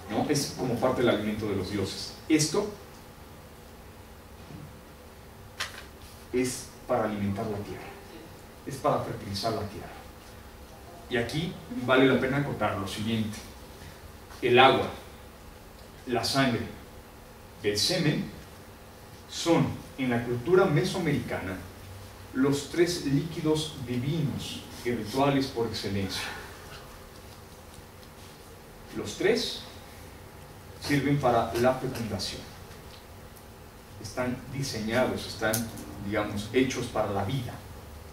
¿no? Es como parte del alimento de los dioses. Esto es para alimentar la tierra, es para fertilizar la tierra. Y aquí vale la pena acotar lo siguiente: el agua, la sangre, el semen son en la cultura mesoamericana los tres líquidos divinos y rituales por excelencia. Los tres sirven para la fecundación. Están diseñados, están, digamos, hechos para la vida,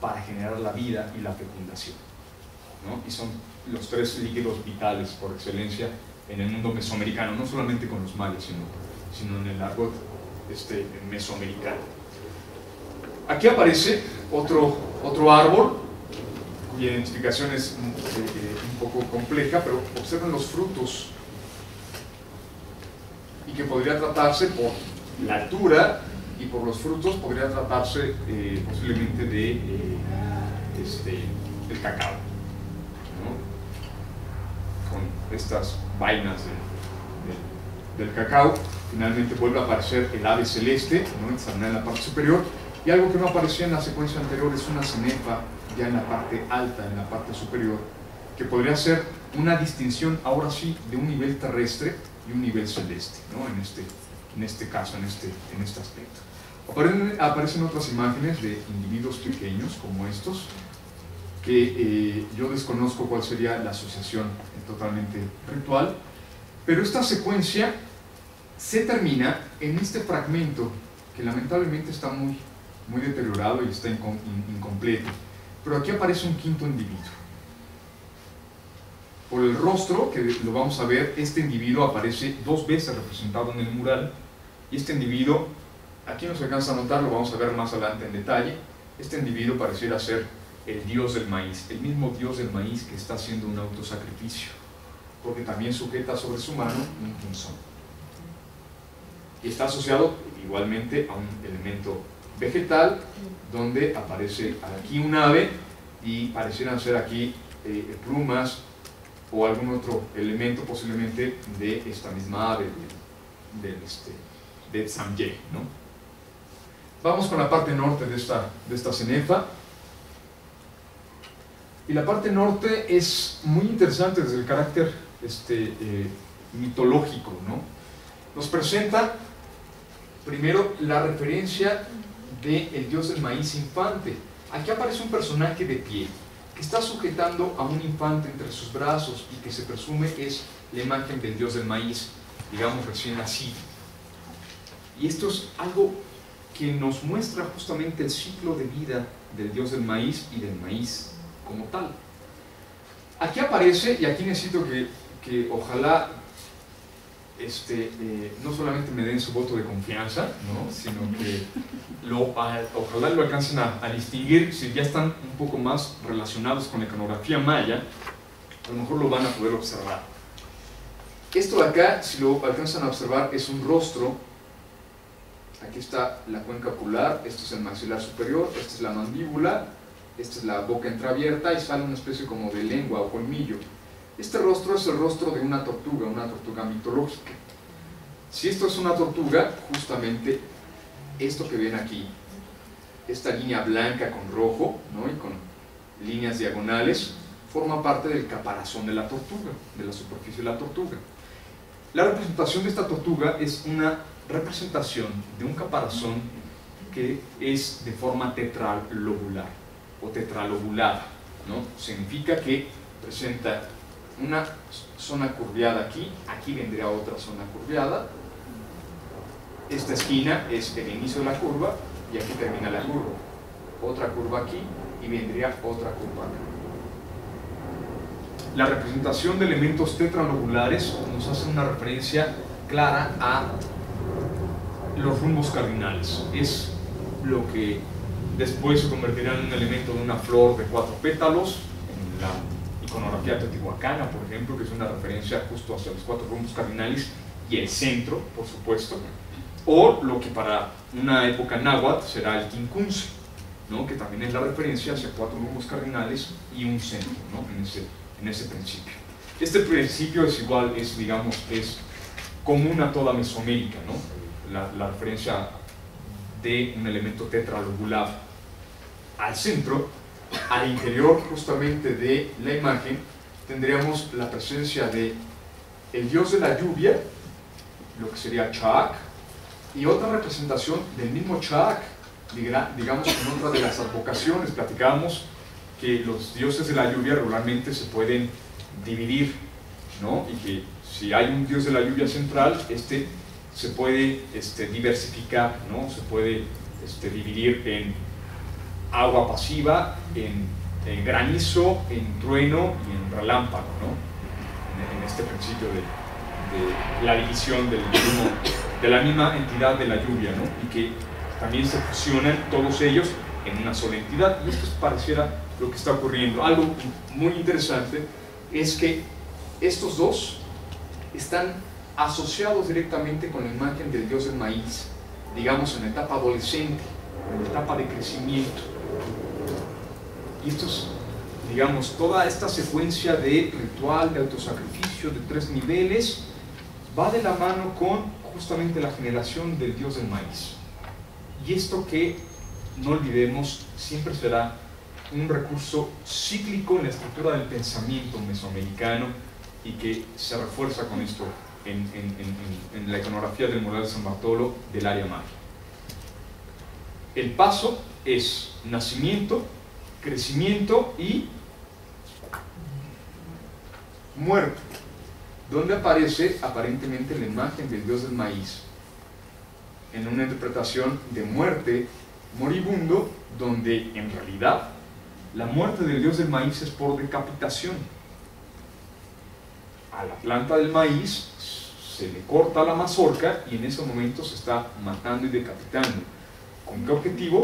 para generar la vida y la fecundación, ¿no? Y son los tres líquidos vitales por excelencia en el mundo mesoamericano, no solamente con los mayas, sino en el argot mesoamericano. Aquí aparece otro árbol identificación es un poco compleja, pero observen los frutos, y que podría tratarse por la altura, y por los frutos podría tratarse posiblemente de el cacao, ¿no? Con estas vainas del cacao. Finalmente vuelve a aparecer el ave celeste, ¿no? Examinada en la parte superior, y algo que no aparecía en la secuencia anterior es una cenefa ya en la parte alta, en la parte superior, que podría ser una distinción ahora sí de un nivel terrestre y un nivel celeste, ¿no? En este caso, en este aspecto. Aparecen otras imágenes de individuos pequeños como estos, que yo desconozco cuál sería la asociación totalmente ritual, pero esta secuencia se termina en este fragmento que lamentablemente está muy deteriorado y está incompleto, pero aquí aparece un quinto individuo. Por el rostro, que lo vamos a ver, este individuo aparece 2 veces representado en el mural, y este individuo, aquí no se alcanza a notar, lo vamos a ver más adelante en detalle. Este individuo pareciera ser el dios del maíz, el mismo dios del maíz que está haciendo un autosacrificio, porque también sujeta sobre su mano un punzón. Y está asociado igualmente a un elemento vegetal, donde aparece aquí un ave, y parecieran ser aquí plumas o algún otro elemento posiblemente de esta misma ave, de Samye, ¿no? Vamos con la parte norte de esta cenefa. Y la parte norte es muy interesante desde el carácter mitológico, ¿no? Nos presenta primero la referencia del dios del maíz infante. Aquí aparece un personaje de pie que está sujetando a un infante entre sus brazos y que se presume es la imagen del dios del maíz, digamos recién nacido. Y esto es algo que nos muestra justamente el ciclo de vida del dios del maíz y del maíz como tal. Aquí aparece, y aquí necesito que ojalá no solamente me den su voto de confianza, ¿no? Sino que ojalá lo alcancen a distinguir. Si ya están un poco más relacionados con la iconografía maya, a lo mejor lo van a poder observar. Esto de acá, si lo alcanzan a observar, es un rostro. Aquí está la cuenca ocular, esto es el maxilar superior, esta es la mandíbula, esta es la boca entreabierta y sale una especie como de lengua o colmillo. Este rostro es el rostro de una tortuga mitológica. Si esto es una tortuga, justamente esto que ven aquí, esta línea blanca con rojo, ¿no? Y con líneas diagonales, forma parte del caparazón de la tortuga, de la superficie de la tortuga. La representación de esta tortuga es una representación de un caparazón que es de forma tetralobular o tetralobulada, ¿no? Significa que presenta una zona curviada aquí, aquí vendría otra zona curviada, esta esquina es el inicio de la curva y aquí termina la curva, otra curva aquí y vendría otra curva acá. La representación de elementos tetralobulares nos hace una referencia clara a los rumbos cardinales. Es lo que después se convertirá en un elemento de una flor de 4 pétalos en la iconografía teotihuacana, por ejemplo, que es una referencia justo hacia los 4 rumbos cardinales y el centro, por supuesto, o lo que para una época náhuatl será el quincunce, ¿no? Que también es la referencia hacia 4 rumbos cardinales y un centro, ¿no? en ese principio. Este principio es igual, digamos, es común a toda Mesoamérica, ¿no? La referencia de un elemento tetralobulado. Al centro, al interior justamente de la imagen, tendríamos la presencia de el dios de la lluvia, lo que sería Chaak, y otra representación del mismo Chaak, digamos en otra de las advocaciones. Platicábamos que los dioses de la lluvia regularmente se pueden dividir, ¿no? Y que si hay un dios de la lluvia central, se puede diversificar, ¿no? Se puede dividir en agua pasiva, en granizo, en trueno y en relámpago, ¿no? En este principio de la división de la misma entidad de la lluvia, ¿no? Y que también se fusionan todos ellos en una sola entidad. Y esto pareciera lo que está ocurriendo. Algo muy interesante es que estos dos están asociados directamente con la imagen del dios del maíz, digamos en la etapa adolescente, en la etapa de crecimiento. Y esto es, digamos, toda esta secuencia de ritual, de autosacrificio, de 3 niveles, va de la mano con justamente la generación del dios del maíz. Y esto, que no olvidemos, siempre será un recurso cíclico en la estructura del pensamiento mesoamericano, y que se refuerza con esto en la iconografía del mural de San Bartolo del área maya. El paso es nacimiento, crecimiento y muerte, donde aparece aparentemente la imagen del dios del maíz en una interpretación de muerte moribundo, donde en realidad la muerte del dios del maíz es por decapitación. A la planta del maíz se le corta la mazorca y en ese momento se está matando y decapitando. ¿Con qué objetivo?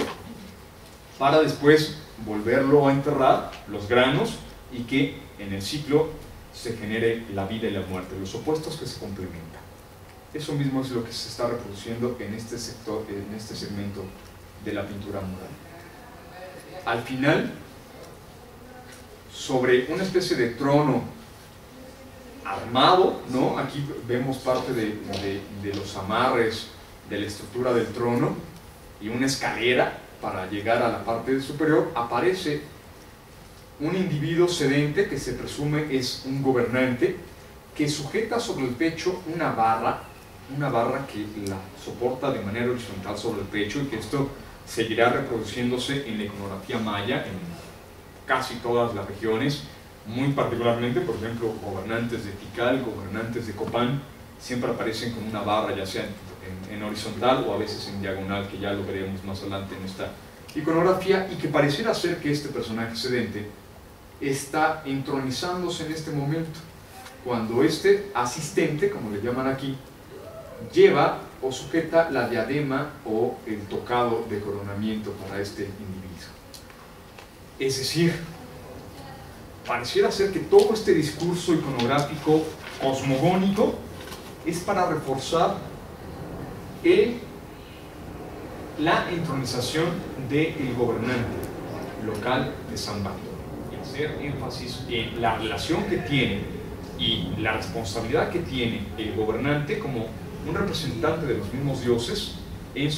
Para después volverlo a enterrar, los granos, y que en el ciclo se genere la vida y la muerte, los opuestos que se complementan. Eso mismo es lo que se está reproduciendo en este sector, en este segmento de la pintura mural. Al final, sobre una especie de trono armado, ¿no? Aquí vemos parte de los amarres de la estructura del trono y una escalera para llegar a la parte superior. Aparece un individuo sedente que se presume es un gobernante, que sujeta sobre el pecho una barra que la soporta de manera horizontal sobre el pecho, y que esto seguirá reproduciéndose en la iconografía maya en casi todas las regiones, muy particularmente, por ejemplo, gobernantes de Tikal, gobernantes de Copán, siempre aparecen con una barra, ya sea en horizontal o a veces en diagonal, que ya lo veremos más adelante en esta iconografía, y que pareciera ser que este personaje sedente está entronizándose en este momento, cuando este asistente, como le llaman aquí, lleva o sujeta la diadema o el tocado de coronamiento para este individuo. Es decir, pareciera ser que todo este discurso iconográfico cosmogónico es para reforzar la entronización del gobernante local de San Bartolo, y hacer énfasis en la relación que tiene y la responsabilidad que tiene el gobernante como un representante de los mismos dioses en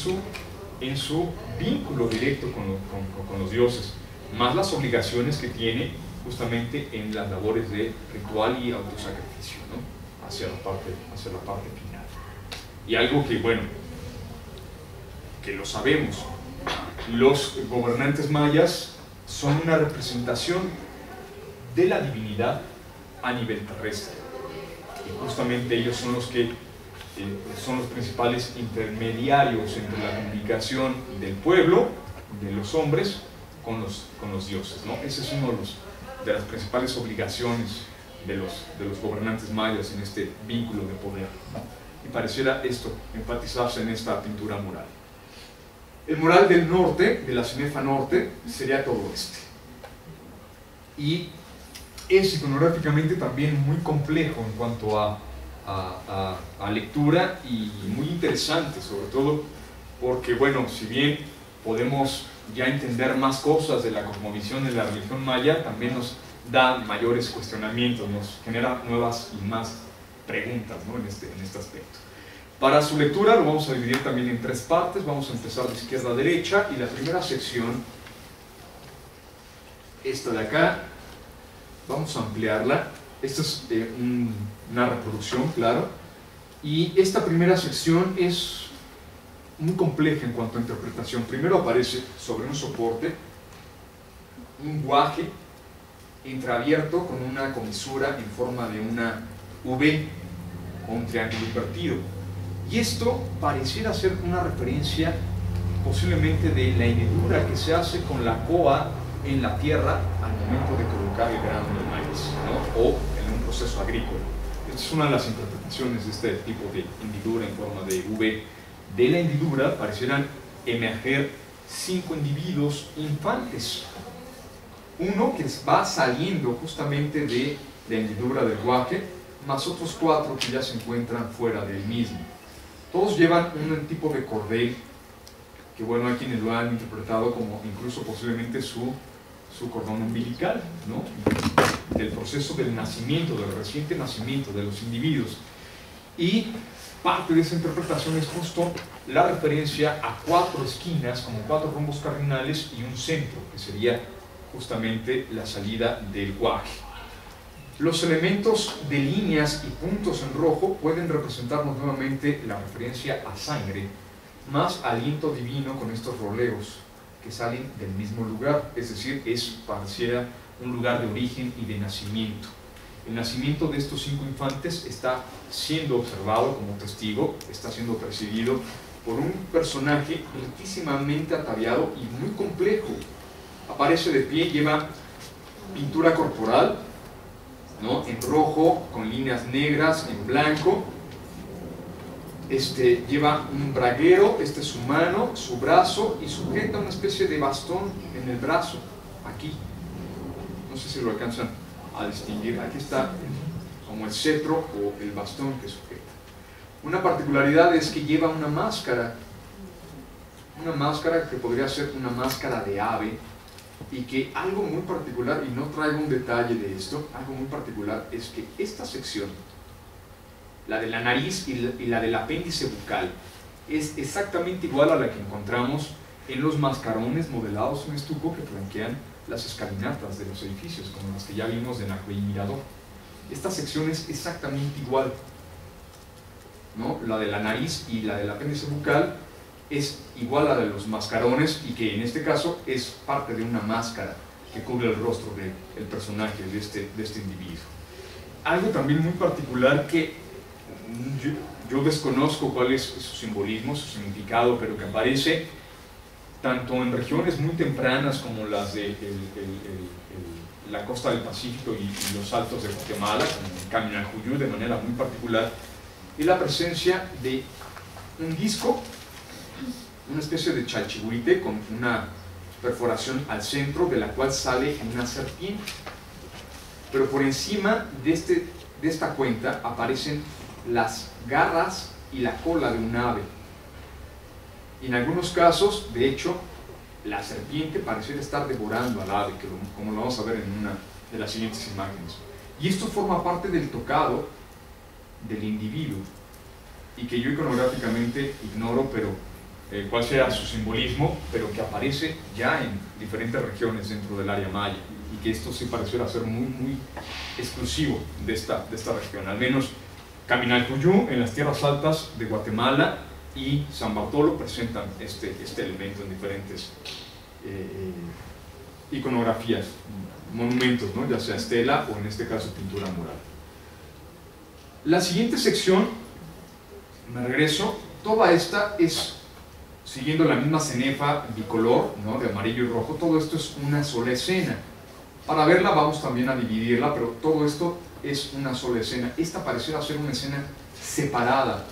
su vínculo directo con los dioses, más las obligaciones que tiene justamente en las labores de ritual y autosacrificio, ¿no? hacia la parte final. Y algo que, bueno, que lo sabemos, los gobernantes mayas son una representación de la divinidad a nivel terrestre, y justamente ellos son los que son los principales intermediarios entre la comunicación del pueblo, de los hombres, con los dioses, ¿no? Ese es uno de las principales obligaciones de los gobernantes mayas en este vínculo de poder, ¿no? Y pareciera esto enfatizarse en esta pintura mural. El mural del norte, de la Cenefa Norte, sería todo este, y es iconográficamente también muy complejo en cuanto a lectura, y muy interesante, sobre todo porque, bueno, si bien podemos ya entender más cosas de la cosmovisión de la religión maya, también nos da mayores cuestionamientos, nos genera nuevas y más preguntas, ¿no? en este aspecto. Para su lectura lo vamos a dividir también en 3 partes. Vamos a empezar de izquierda a derecha, y la primera sección, esta de acá, vamos a ampliarla. Esta es una reproducción, claro, y esta primera sección es muy compleja en cuanto a interpretación. Primero aparece sobre un soporte un guaje entreabierto con una comisura en forma de una V o un triángulo invertido, y esto pareciera ser una referencia posiblemente de la hendidura que se hace con la coa en la tierra al momento de colocar el grano del maíz, ¿no? O en un proceso agrícola. Esta es una de las interpretaciones de este tipo de hendidura en forma de V. De la hendidura parecieran emerger 5 individuos infantes, uno que va saliendo justamente de la hendidura del guaje, más otros 4 que ya se encuentran fuera del mismo. Todos llevan un tipo de cordel, que bueno, hay quienes lo han interpretado como incluso posiblemente su cordón umbilical, ¿no? Del proceso del nacimiento, del reciente nacimiento de los individuos. Y parte de esa interpretación es justo la referencia a 4 esquinas, como 4 rombos cardinales y un centro, que sería justamente la salida del guaje. Los elementos de líneas y puntos en rojo pueden representarnos nuevamente la referencia a sangre, más aliento divino con estos roleos que salen del mismo lugar, es decir, pareciera un lugar de origen y de nacimiento. El nacimiento de estos 5 infantes está siendo observado como testigo, está siendo percibido por un personaje riquísimamente ataviado y muy complejo. Aparece de pie, lleva pintura corporal, ¿no? En rojo, con líneas negras, en blanco. Lleva un braguero, es su mano, su brazo, y sujeta una especie de bastón en el brazo, aquí. No sé si lo alcanzan a distinguir. Aquí está como el cetro o el bastón que sujeta. Una particularidad es que lleva una máscara que podría ser una máscara de ave, y que algo muy particular, y no traigo un detalle de esto, algo muy particular es que esta sección, la de la nariz y la del apéndice bucal, es exactamente igual a la que encontramos en los mascarones modelados en estuco que flanquean las escalinatas de los edificios, como las que ya vimos de Nacuey y Mirador. Esta sección es exactamente igual, ¿no? La de la nariz y la del apéndice bucal es igual a la de los mascarones, y que en este caso es parte de una máscara que cubre el rostro del personaje, de este individuo. Algo también muy particular que yo desconozco cuál es su simbolismo, su significado, pero que aparece tanto en regiones muy tempranas como las de la costa del Pacífico y los altos de Guatemala, como en Caminalcuyú de manera muy particular, y la presencia de un disco, una especie de chalchihuite con una perforación al centro de la cual sale una serpiente. Pero por encima de esta cuenta aparecen las garras y la cola de un ave. Y en algunos casos, de hecho, la serpiente pareciera estar devorando al ave, como lo vamos a ver en una de las siguientes imágenes. Y esto forma parte del tocado del individuo, y que yo iconográficamente ignoro, pero cuál sea su simbolismo, pero que aparece ya en diferentes regiones dentro del área maya, y que esto sí pareciera ser muy, muy exclusivo de esta región. Al menos Caminalcuyú, en las tierras altas de Guatemala, y San Bartolo presentan este elemento en diferentes iconografías, monumentos, ¿no? Ya sea estela o en este caso pintura mural. La siguiente sección, me regreso, toda esta es siguiendo la misma cenefa bicolor, ¿no? De amarillo y rojo. Todo esto es una sola escena. Para verla vamos también a dividirla, pero todo esto es una sola escena. Esta pareciera ser una escena separada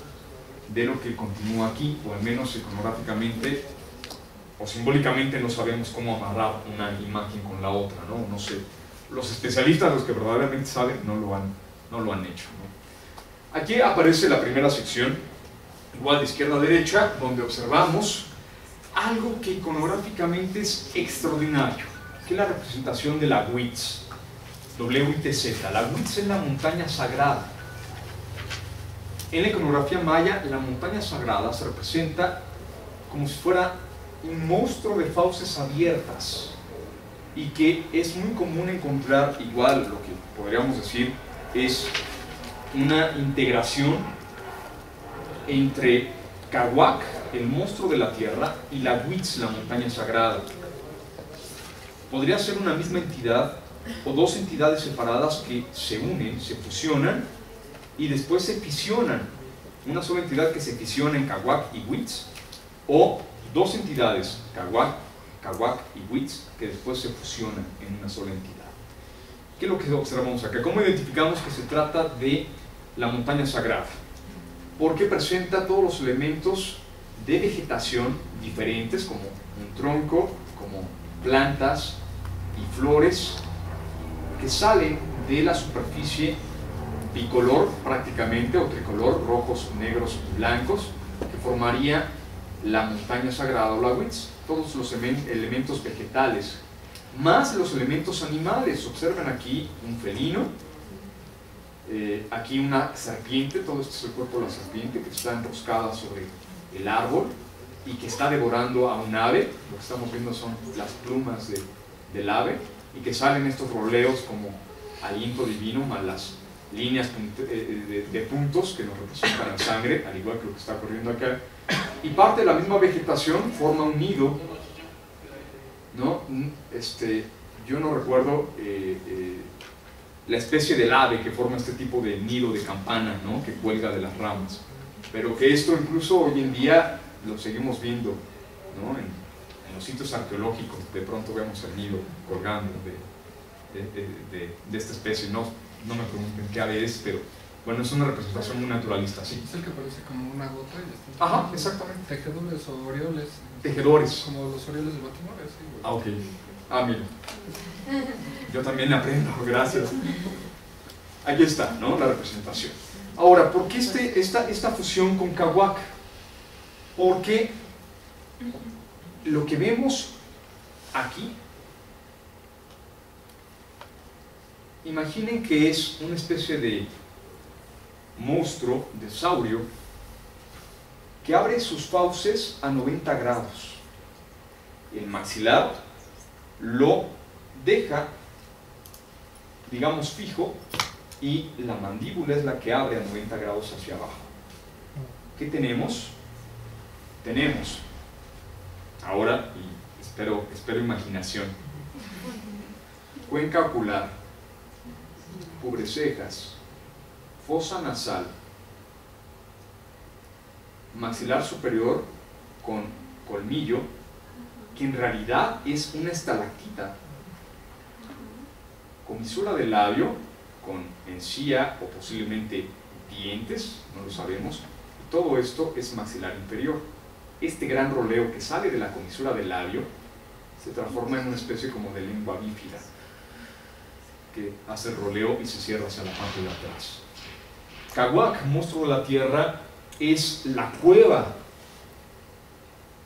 de lo que continúa aquí, o al menos iconográficamente o simbólicamente no sabemos cómo amarrar una imagen con la otra, ¿no? No sé, los especialistas, los que verdaderamente saben, no lo han hecho, ¿no? Aquí aparece la primera sección, igual de izquierda a derecha, donde observamos algo que iconográficamente es extraordinario, que es la representación de la Huitz, WITZ. La Huitz es la montaña sagrada. En la iconografía maya, la montaña sagrada se representa como si fuera un monstruo de fauces abiertas, y que es muy común encontrar, igual lo que podríamos decir es una integración entre Cahuac, el monstruo de la tierra, y la Huitz, la montaña sagrada. Podría ser una misma entidad o dos entidades separadas que se unen, se fusionan y después se fisionan. Una sola entidad que se fisiona en Cahuac y Huitz, o dos entidades, Cahuac y Huitz, que después se fusionan en una sola entidad. ¿Qué es lo que observamos acá? ¿Cómo identificamos que se trata de la montaña sagrada? Porque presenta todos los elementos de vegetación diferentes, como un tronco, como plantas, y flores que salen de la superficie bicolor prácticamente, o tricolor, rojos, negros y blancos, que formaría la montaña sagrada o la Witz. Todos los elementos vegetales, más los elementos animales. Observen aquí un felino, aquí una serpiente, todo esto es el cuerpo de la serpiente que está enroscada sobre el árbol y que está devorando a un ave. Lo que estamos viendo son las plumas del ave, y que salen estos roleos como aliento divino, más las líneas de puntos que nos representan la sangre, al igual que lo que está ocurriendo acá. Y parte de la misma vegetación forma un nido, ¿no? Yo no recuerdo la especie del ave que forma este tipo de nido de campana, ¿no? Que cuelga de las ramas, pero que esto incluso hoy en día lo seguimos viendo, ¿no? En los sitios arqueológicos de pronto vemos el nido colgando de esta especie. No me pregunten qué ave es, pero bueno, es una representación muy naturalista, sí. Es el que parece como una gota y está. Ajá, exactamente. Tejedores o orioles. Tejedores. Como los orioles de Baltimore, sí. Ah, ok. Ah, mira. Yo también aprendo, gracias. Aquí está, ¿no? La representación. Ahora, ¿por qué esta fusión con Cahuac? Porque lo que vemos aquí, imaginen que es una especie de monstruo, de saurio, que abre sus fauces a 90 grados. El maxilar lo deja, digamos, fijo, y la mandíbula es la que abre a 90 grados hacia abajo. ¿Qué tenemos? Tenemos, ahora, y espero imaginación, cuenca ocular, cubrecejas, fosa nasal, maxilar superior con colmillo, que en realidad es una estalactita, comisura del labio con encía o posiblemente dientes, no lo sabemos, y todo esto es maxilar inferior. Este gran roleo que sale de la comisura del labio se transforma en una especie como de lengua bífida que hace el roleo y se cierra hacia la parte de atrás. Cahuac, monstruo de la tierra, es la cueva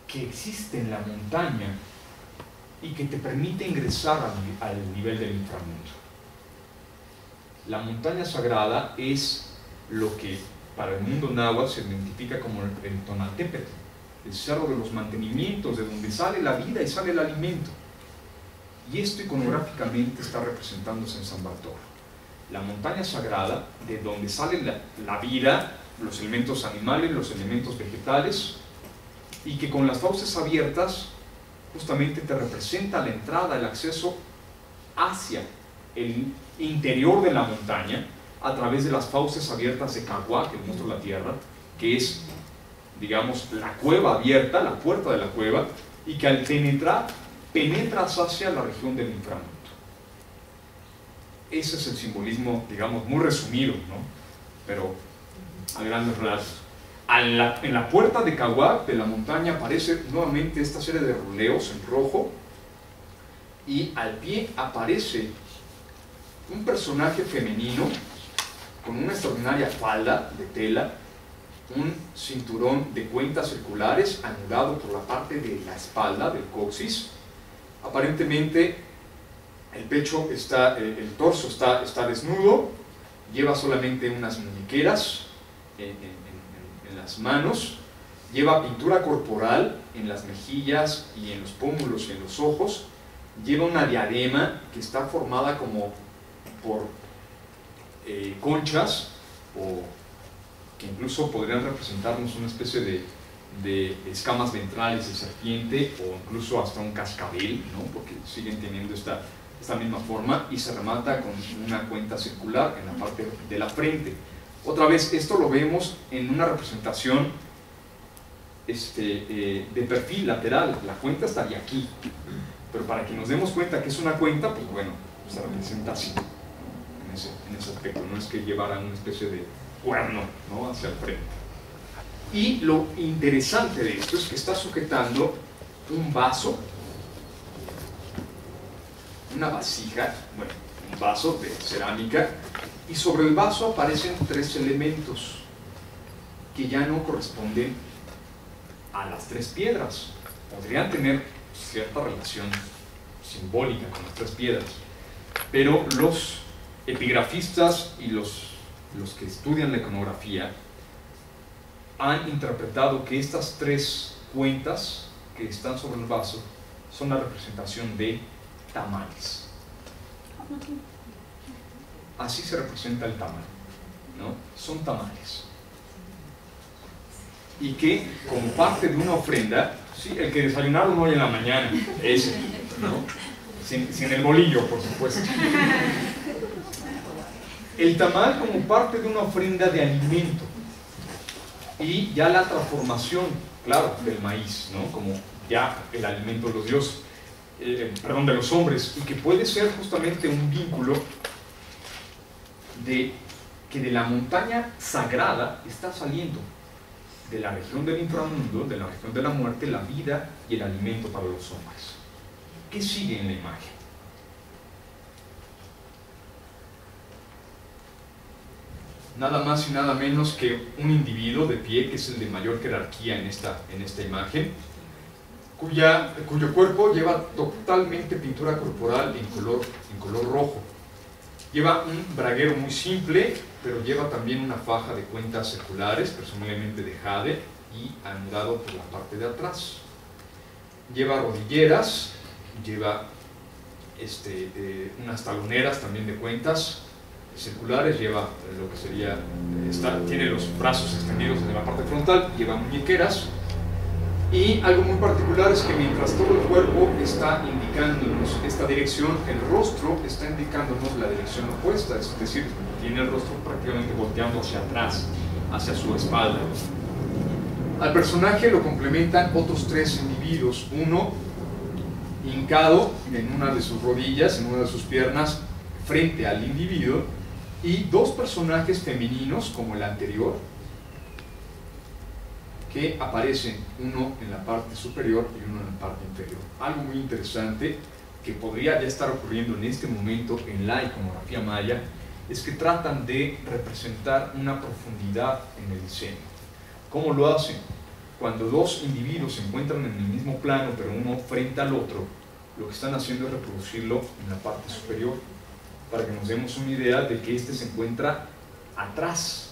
que existe en la montaña y que te permite ingresar al nivel del inframundo. La montaña sagrada es lo que para el mundo náhuatl se identifica como el Tonaltépetl, el cerro de los mantenimientos, de donde sale la vida y sale el alimento. Y esto iconográficamente está representándose en San Bartolo. La montaña sagrada, de donde sale la vida, los elementos animales, los elementos vegetales, y que con las fauces abiertas justamente te representa la entrada, el acceso hacia el interior de la montaña a través de las fauces abiertas de Cahuac, el monstruo de la tierra, que es, digamos, la cueva abierta, la puerta de la cueva, y que al penetras hacia la región del inframundo. Ese es el simbolismo, digamos, muy resumido, ¿no? Pero a grandes rasgos. En la puerta de Cahuac, de la montaña, aparece nuevamente esta serie de roleos en rojo, y al pie aparece un personaje femenino con una extraordinaria falda de tela, un cinturón de cuentas circulares anudado por la parte de la espalda, del coxis. Aparentemente el pecho el torso está desnudo, lleva solamente unas muñequeras en las manos, lleva pintura corporal en las mejillas y en los pómulos y en los ojos, lleva una diadema que está formada como por conchas, o que incluso podrían representarnos una especie de escamas ventrales de serpiente, o incluso hasta un cascabel, ¿no? Porque siguen teniendo esta misma forma, y se remata con una cuenta circular en la parte de la frente. Otra vez, esto lo vemos en una representación de perfil lateral. La cuenta estaría aquí, pero para que nos demos cuenta que es una cuenta, pues bueno, se representa así, en ese aspecto. No es que llevara una especie de cuerno, ¿no?, hacia el frente. Y lo interesante de esto es que está sujetando un vaso una vasija, bueno, un vaso de cerámica, y sobre el vaso aparecen tres elementos que ya no corresponden a las tres piedras. Podrían tener cierta relación simbólica con las tres piedras, pero los epigrafistas y los que estudian la iconografía han interpretado que estas tres cuentas que están sobre el vaso son la representación de tamales. Así se representa el tamal, ¿no? Son tamales. Y que como parte de una ofrenda, sí, el que desayunaron hoy en la mañana, ese, ¿no? Sin el bolillo, por supuesto. El tamal como parte de una ofrenda de alimento y ya la transformación, claro, del maíz, ¿no? Como ya el alimento de los dioses, perdón, de los hombres, y que puede ser justamente un vínculo de que de la montaña sagrada está saliendo de la región del inframundo, de la región de la muerte, la vida y el alimento para los hombres. ¿Qué sigue en la imagen? Nada más y nada menos que un individuo de pie, que es el de mayor jerarquía en esta imagen, cuyo cuerpo lleva totalmente pintura corporal en color rojo. Lleva un braguero muy simple, pero lleva también una faja de cuentas seculares, presumiblemente de jade, y anudado por la parte de atrás. Lleva rodilleras, lleva unas taloneras también de cuentas circulares, lleva lo que sería, tiene los brazos extendidos en la parte frontal, lleva muñequeras, y algo muy particular es que mientras todo el cuerpo está indicándonos esta dirección, el rostro está indicándonos la dirección opuesta, es decir, tiene el rostro prácticamente volteando hacia atrás, hacia su espalda. Al personaje lo complementan otros tres individuos, uno hincado en una de sus rodillas, en una de sus piernas, frente al individuo, y dos personajes femeninos como el anterior, que aparecen, uno en la parte superior y uno en la parte inferior. Algo muy interesante que podría ya estar ocurriendo en este momento en la iconografía maya es que tratan de representar una profundidad en el diseño. ¿Cómo lo hacen? Cuando dos individuos se encuentran en el mismo plano, pero uno frente al otro, lo que están haciendo es reproducirlo en la parte superior, para que nos demos una idea de que este se encuentra atrás,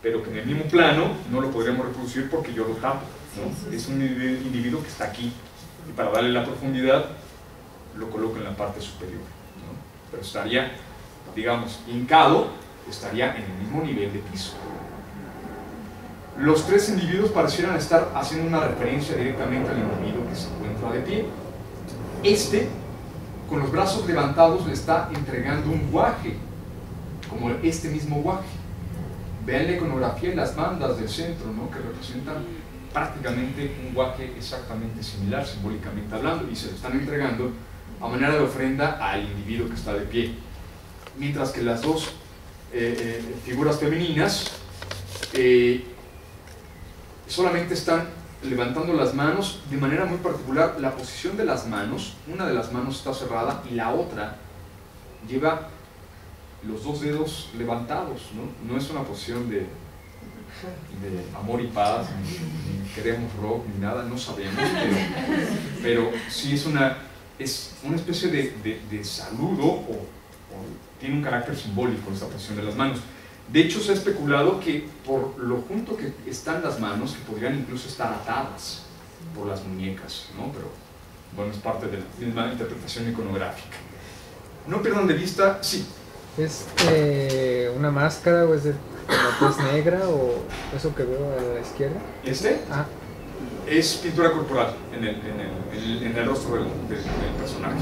pero que en el mismo plano no lo podríamos reproducir porque yo lo tapo, ¿no? Es un individuo que está aquí, y para darle la profundidad lo coloco en la parte superior, ¿no? Pero estaría, digamos, hincado, estaría en el mismo nivel de piso. Los tres individuos parecieran estar haciendo una referencia directamente al individuo que se encuentra de pie. Con los brazos levantados, le está entregando un guaje, como este mismo guaje. Vean la iconografía y las bandas del centro, ¿no? Que representan prácticamente un guaje exactamente similar, simbólicamente hablando, y se lo están entregando a manera de ofrenda al individuo que está de pie. Mientras que las dos figuras femeninas solamente están levantando las manos de manera muy particular. La posición de las manos, una de las manos está cerrada y la otra lleva los dos dedos levantados, ¿no? No es una posición de amor y paz, ni queremos rock, ni nada, no sabemos, pero sí es una especie de saludo o tiene un carácter simbólico esta posición de las manos. De hecho, se ha especulado que por lo junto que están las manos, que podrían incluso estar atadas por las muñecas, ¿no? Pero bueno, es parte de la misma interpretación iconográfica. No pierdan de vista, sí. ¿Es una máscara o es de la tez negra o eso que veo a la izquierda? Es pintura corporal en el rostro del personaje.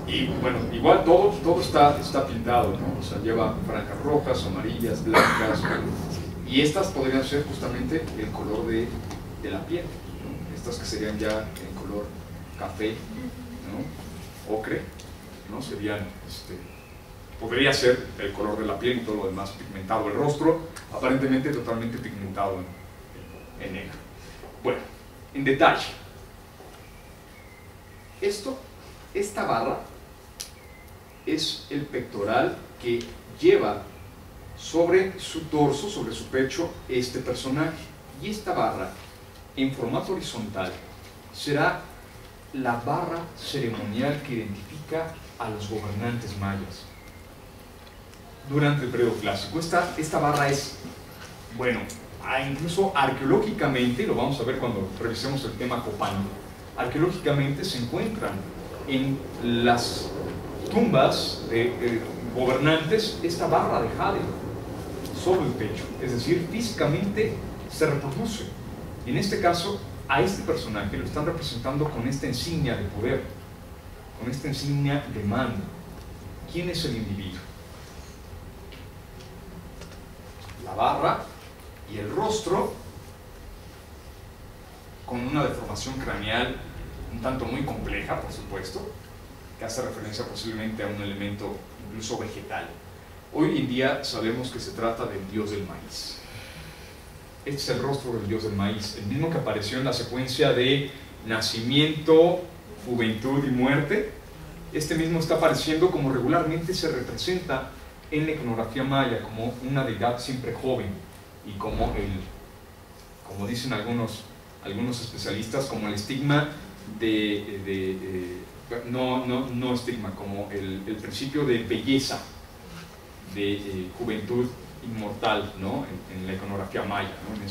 Y bueno, igual todo está pintado, ¿no? O sea, lleva franjas rojas, amarillas, blancas, y estas podrían ser justamente el color de la piel, ¿no? Estas que serían ya en color café, ¿no? Ocre, ¿no? Serían, podría ser el color de la piel y todo lo demás pigmentado. El rostro aparentemente totalmente pigmentado en negro. Bueno, en detalle, esto esta barra es el pectoral que lleva sobre su torso, sobre su pecho, este personaje. Y esta barra, en formato horizontal, será la barra ceremonial que identifica a los gobernantes mayas durante el periodo clásico. Esta barra es, bueno, incluso arqueológicamente, lo vamos a ver cuando revisemos el tema Copán, arqueológicamente se encuentran en las tumbas de gobernantes esta barra de jade sobre el pecho, es decir, físicamente se reproduce. Y en este caso, a este personaje lo están representando con esta insignia de poder, con esta insignia de mando. ¿Quién es el individuo? La barra y el rostro, con una deformación craneal un tanto muy compleja, por supuesto, que hace referencia posiblemente a un elemento incluso vegetal. Hoy en día sabemos que se trata del dios del maíz. Este es el rostro del dios del maíz, el mismo que apareció en la secuencia de nacimiento, juventud y muerte. Este mismo está apareciendo como regularmente se representa en la iconografía maya, como una deidad siempre joven, y como dicen algunos especialistas, como el estigma no estigma, como el principio de belleza, de juventud inmortal, ¿no? en la iconografía maya, ¿no? en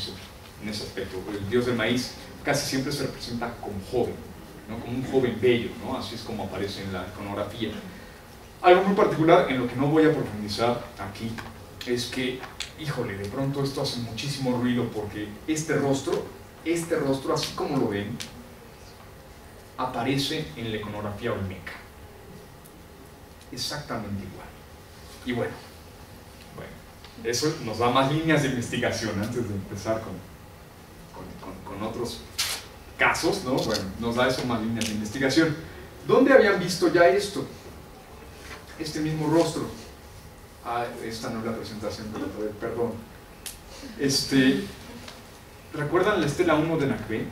ese aspecto. El dios del maíz casi siempre se representa como joven, ¿no? Como un joven bello, ¿no? Así es como aparece en la iconografía. Algo muy particular en lo que no voy a profundizar aquí es que, híjole, de pronto esto hace muchísimo ruido, porque este rostro, así como lo ven, aparece en la iconografía olmeca. Exactamente igual. Y bueno, eso nos da más líneas de investigación antes de empezar con otros casos, ¿no? Bueno, nos da eso, más líneas de investigación. ¿Dónde habían visto ya esto? Este mismo rostro. Esta no es la presentación, perdón. ¿Recuerdan la estela 1 de Nacbé?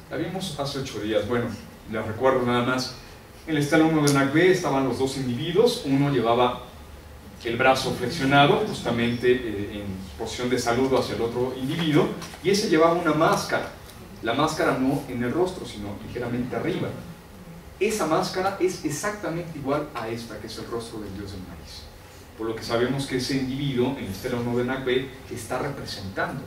La vimos hace 8 días. Bueno, les recuerdo nada más. En la estela 1 de Nacbé estaban los dos individuos. Uno llevaba el brazo flexionado, justamente en posición de saludo hacia el otro individuo, y ese llevaba una máscara. La máscara no en el rostro, sino ligeramente arriba. Esa máscara es exactamente igual a esta, que es el rostro del dios del maíz. Por lo que sabemos que ese individuo, en la estela 1 de Nacbé, está representando,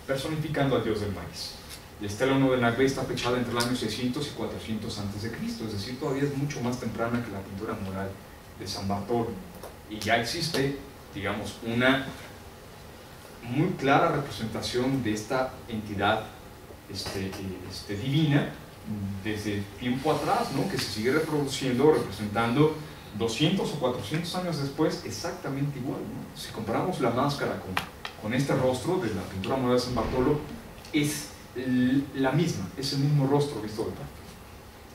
personificando al dios del maíz. La estela 1 de Nacbé está fechada entre el año 600 y 400 a.C., es decir, todavía es mucho más temprana que la pintura mural de San Bartolo. Y ya existe, digamos, una muy clara representación de esta entidad divina desde tiempo atrás, ¿no? Que se sigue reproduciendo, representando 200 o 400 años después exactamente igual, ¿no? Si comparamos la máscara con este rostro de la pintura mural de San Bartolo, es la misma, es el mismo rostro visto de parte.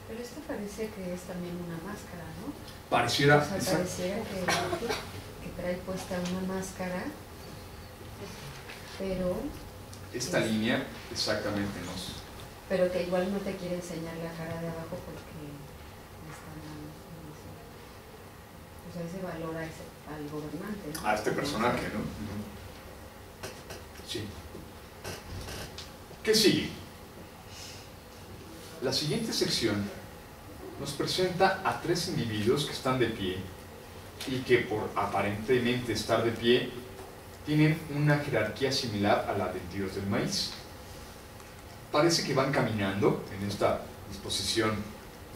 Pero esto parece que es también una máscara, ¿no? Pareciera, o sea, pareciera que trae puesta una máscara, pero... Esta línea exactamente nos... Pero que igual no te quiere enseñar la cara de abajo porque está mal. O sea, ese valor al gobernante, ¿no? A este personaje, ¿no? Sí. ¿Qué sigue? La siguiente sección nos presenta a tres individuos que están de pie y que, por aparentemente estar de pie, tienen una jerarquía similar a la del dios del maíz. Parece que van caminando en esta disposición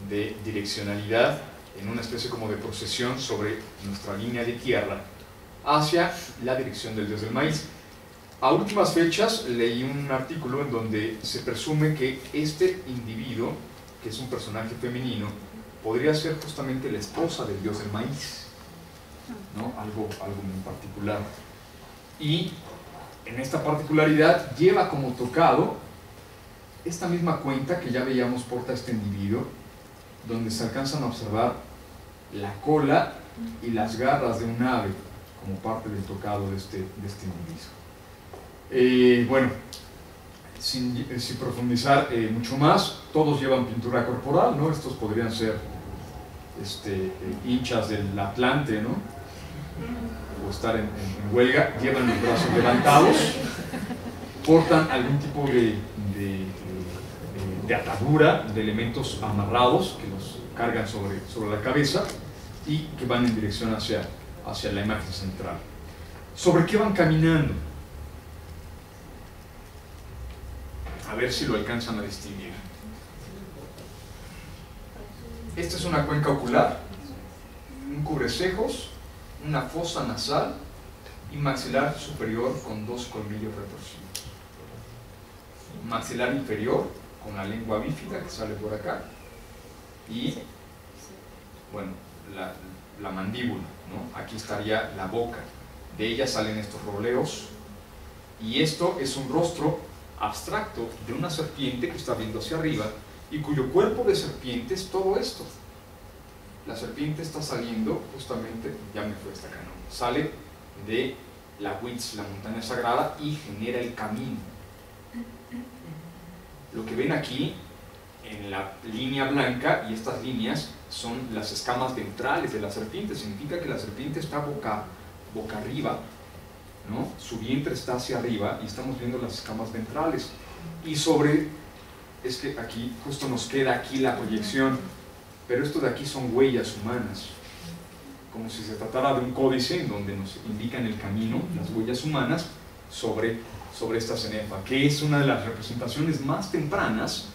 de direccionalidad, en una especie como de procesión sobre nuestra línea de tierra, hacia la dirección del dios del maíz. A últimas fechas leí un artículo en donde se presume que este individuo, que es un personaje femenino, podría ser justamente la esposa del dios del maíz, ¿no? Algo muy particular. Y en esta particularidad lleva como tocado esta misma cuenta que ya veíamos porta este individuo, donde se alcanzan a observar la cola y las garras de un ave como parte del tocado de este individuo. Bueno, sin profundizar mucho más, todos llevan pintura corporal, ¿no? Estos podrían ser hinchas del Atlante, ¿no? O estar en huelga, llevan los brazos levantados, portan algún tipo de atadura, de elementos amarrados que los cargan sobre la cabeza y que van en dirección hacia la imagen central. ¿Sobre qué van caminando? A ver si lo alcanzan a distinguir. Esta es una cuenca ocular, un cubrecejos, una fosa nasal y maxilar superior con 2 colmillos retorcidos. Maxilar inferior con la lengua bífida que sale por acá y, bueno, la mandíbula, ¿no? Aquí estaría la boca. De ella salen estos roleos y esto es un rostro abstracto de una serpiente que está viendo hacia arriba y cuyo cuerpo de serpiente es todo esto. La serpiente está saliendo justamente, ya me fue hasta acá, ¿no? Sale de la Huitz, la montaña sagrada, y genera el camino. Lo que ven aquí en la línea blanca, y estas líneas son las escamas ventrales de la serpiente, significa que la serpiente está boca arriba, ¿no? Su vientre está hacia arriba y estamos viendo las escamas ventrales. Y es que aquí justo nos queda aquí la proyección, pero esto de aquí son huellas humanas, como si se tratara de un códice en donde nos indican el camino, las huellas humanas sobre esta cenefa, que es una de las representaciones más tempranas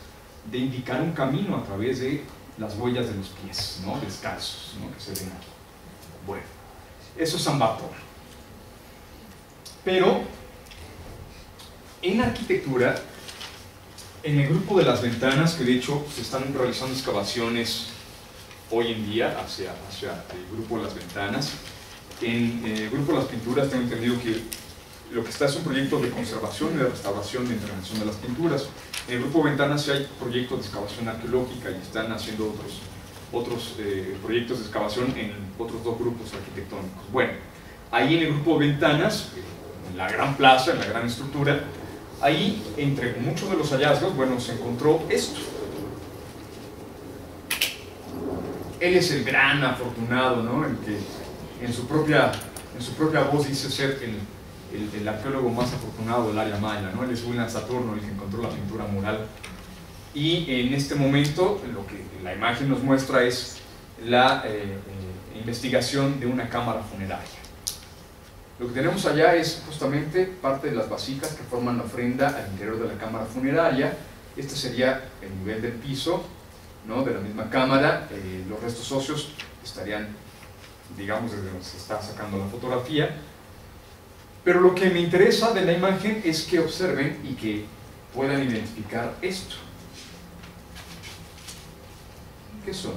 de indicar un camino a través de las huellas de los pies, ¿no? Descalzos, ¿no? Que se ven aquí. Bueno, eso es San Bartolo. Pero en arquitectura, en el grupo de las ventanas, que de hecho se están realizando excavaciones hoy en día hacia el grupo de las ventanas, en el grupo de las pinturas tengo entendido que lo que está es un proyecto de conservación y de restauración de intervención de las pinturas. En el grupo de ventanas sí hay proyectos de excavación arqueológica y están haciendo otros proyectos de excavación en otros 2 grupos arquitectónicos. Bueno, ahí en el grupo de ventanas, en la gran plaza, en la gran estructura, ahí entre muchos de los hallazgos, bueno, se encontró esto. Él es el gran afortunado, ¿no? El que en su propia voz dice ser el arqueólogo más afortunado del área maya, ¿no? Él es William Saturno, el que encontró la pintura mural. Y en este momento lo que la imagen nos muestra es la investigación de una cámara funeraria. Lo que tenemos allá es justamente parte de las vasijas que forman la ofrenda al interior de la cámara funeraria. Este sería el nivel del piso, ¿no? De la misma cámara. Los restos óseos estarían, digamos, desde donde se está sacando la fotografía. Pero lo que me interesa de la imagen es que observen y que puedan identificar esto. ¿Qué son?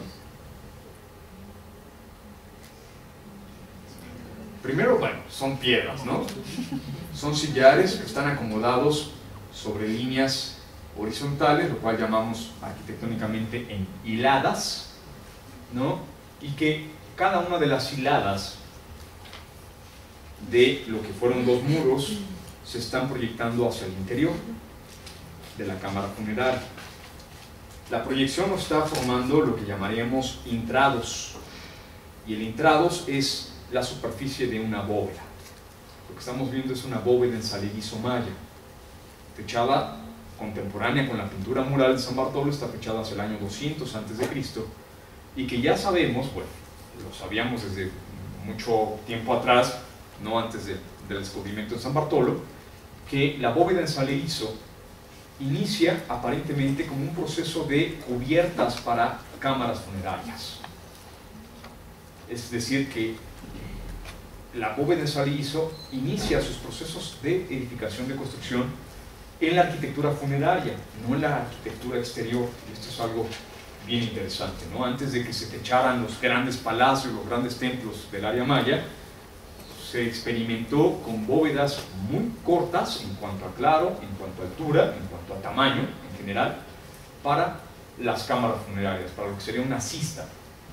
Primero, bueno, son piedras, ¿no? Son sillares que están acomodados sobre líneas horizontales, lo cual llamamos arquitectónicamente en hiladas, ¿no? Y que cada una de las hiladas de lo que fueron 2 muros se están proyectando hacia el interior de la cámara funeraria. La proyección nos está formando lo que llamaríamos intrados, y el intrados es la superficie de una bóveda. Lo que estamos viendo es una bóveda en saledizo maya, fechada contemporánea con la pintura mural de San Bartolo, está fechada hacia el año 200 a.C., y que ya sabemos, bueno, lo sabíamos desde mucho tiempo atrás, no antes del descubrimiento de San Bartolo, que la bóveda en saledizo inicia aparentemente como un proceso de cubiertas para cámaras funerarias. Es decir, que la bóveda en saledizo inicia sus procesos de edificación, de construcción en la arquitectura funeraria, no en la arquitectura exterior. Y esto es algo bien interesante, ¿no? Antes de que se techaran los grandes palacios, los grandes templos del área maya, se experimentó con bóvedas muy cortas en cuanto a claro, en cuanto a altura, en cuanto a tamaño en general, para las cámaras funerarias, para lo que sería una cista.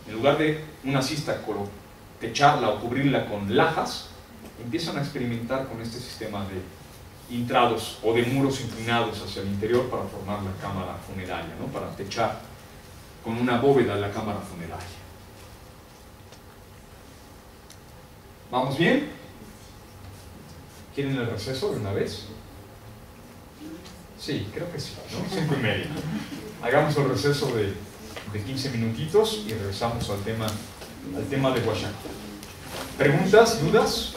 En lugar de una cista techarla o cubrirla con lajas, empiezan a experimentar con este sistema intrados o de muros inclinados hacia el interior para formar la cámara funeraria, ¿no? Para techar con una bóveda la cámara funeraria. ¿Vamos bien? ¿Quieren el receso de una vez? Sí, creo que sí, ¿no? 5:30. Hagamos el receso de 15 minutitos y regresamos al tema de Huachaco. ¿Preguntas? ¿Dudas?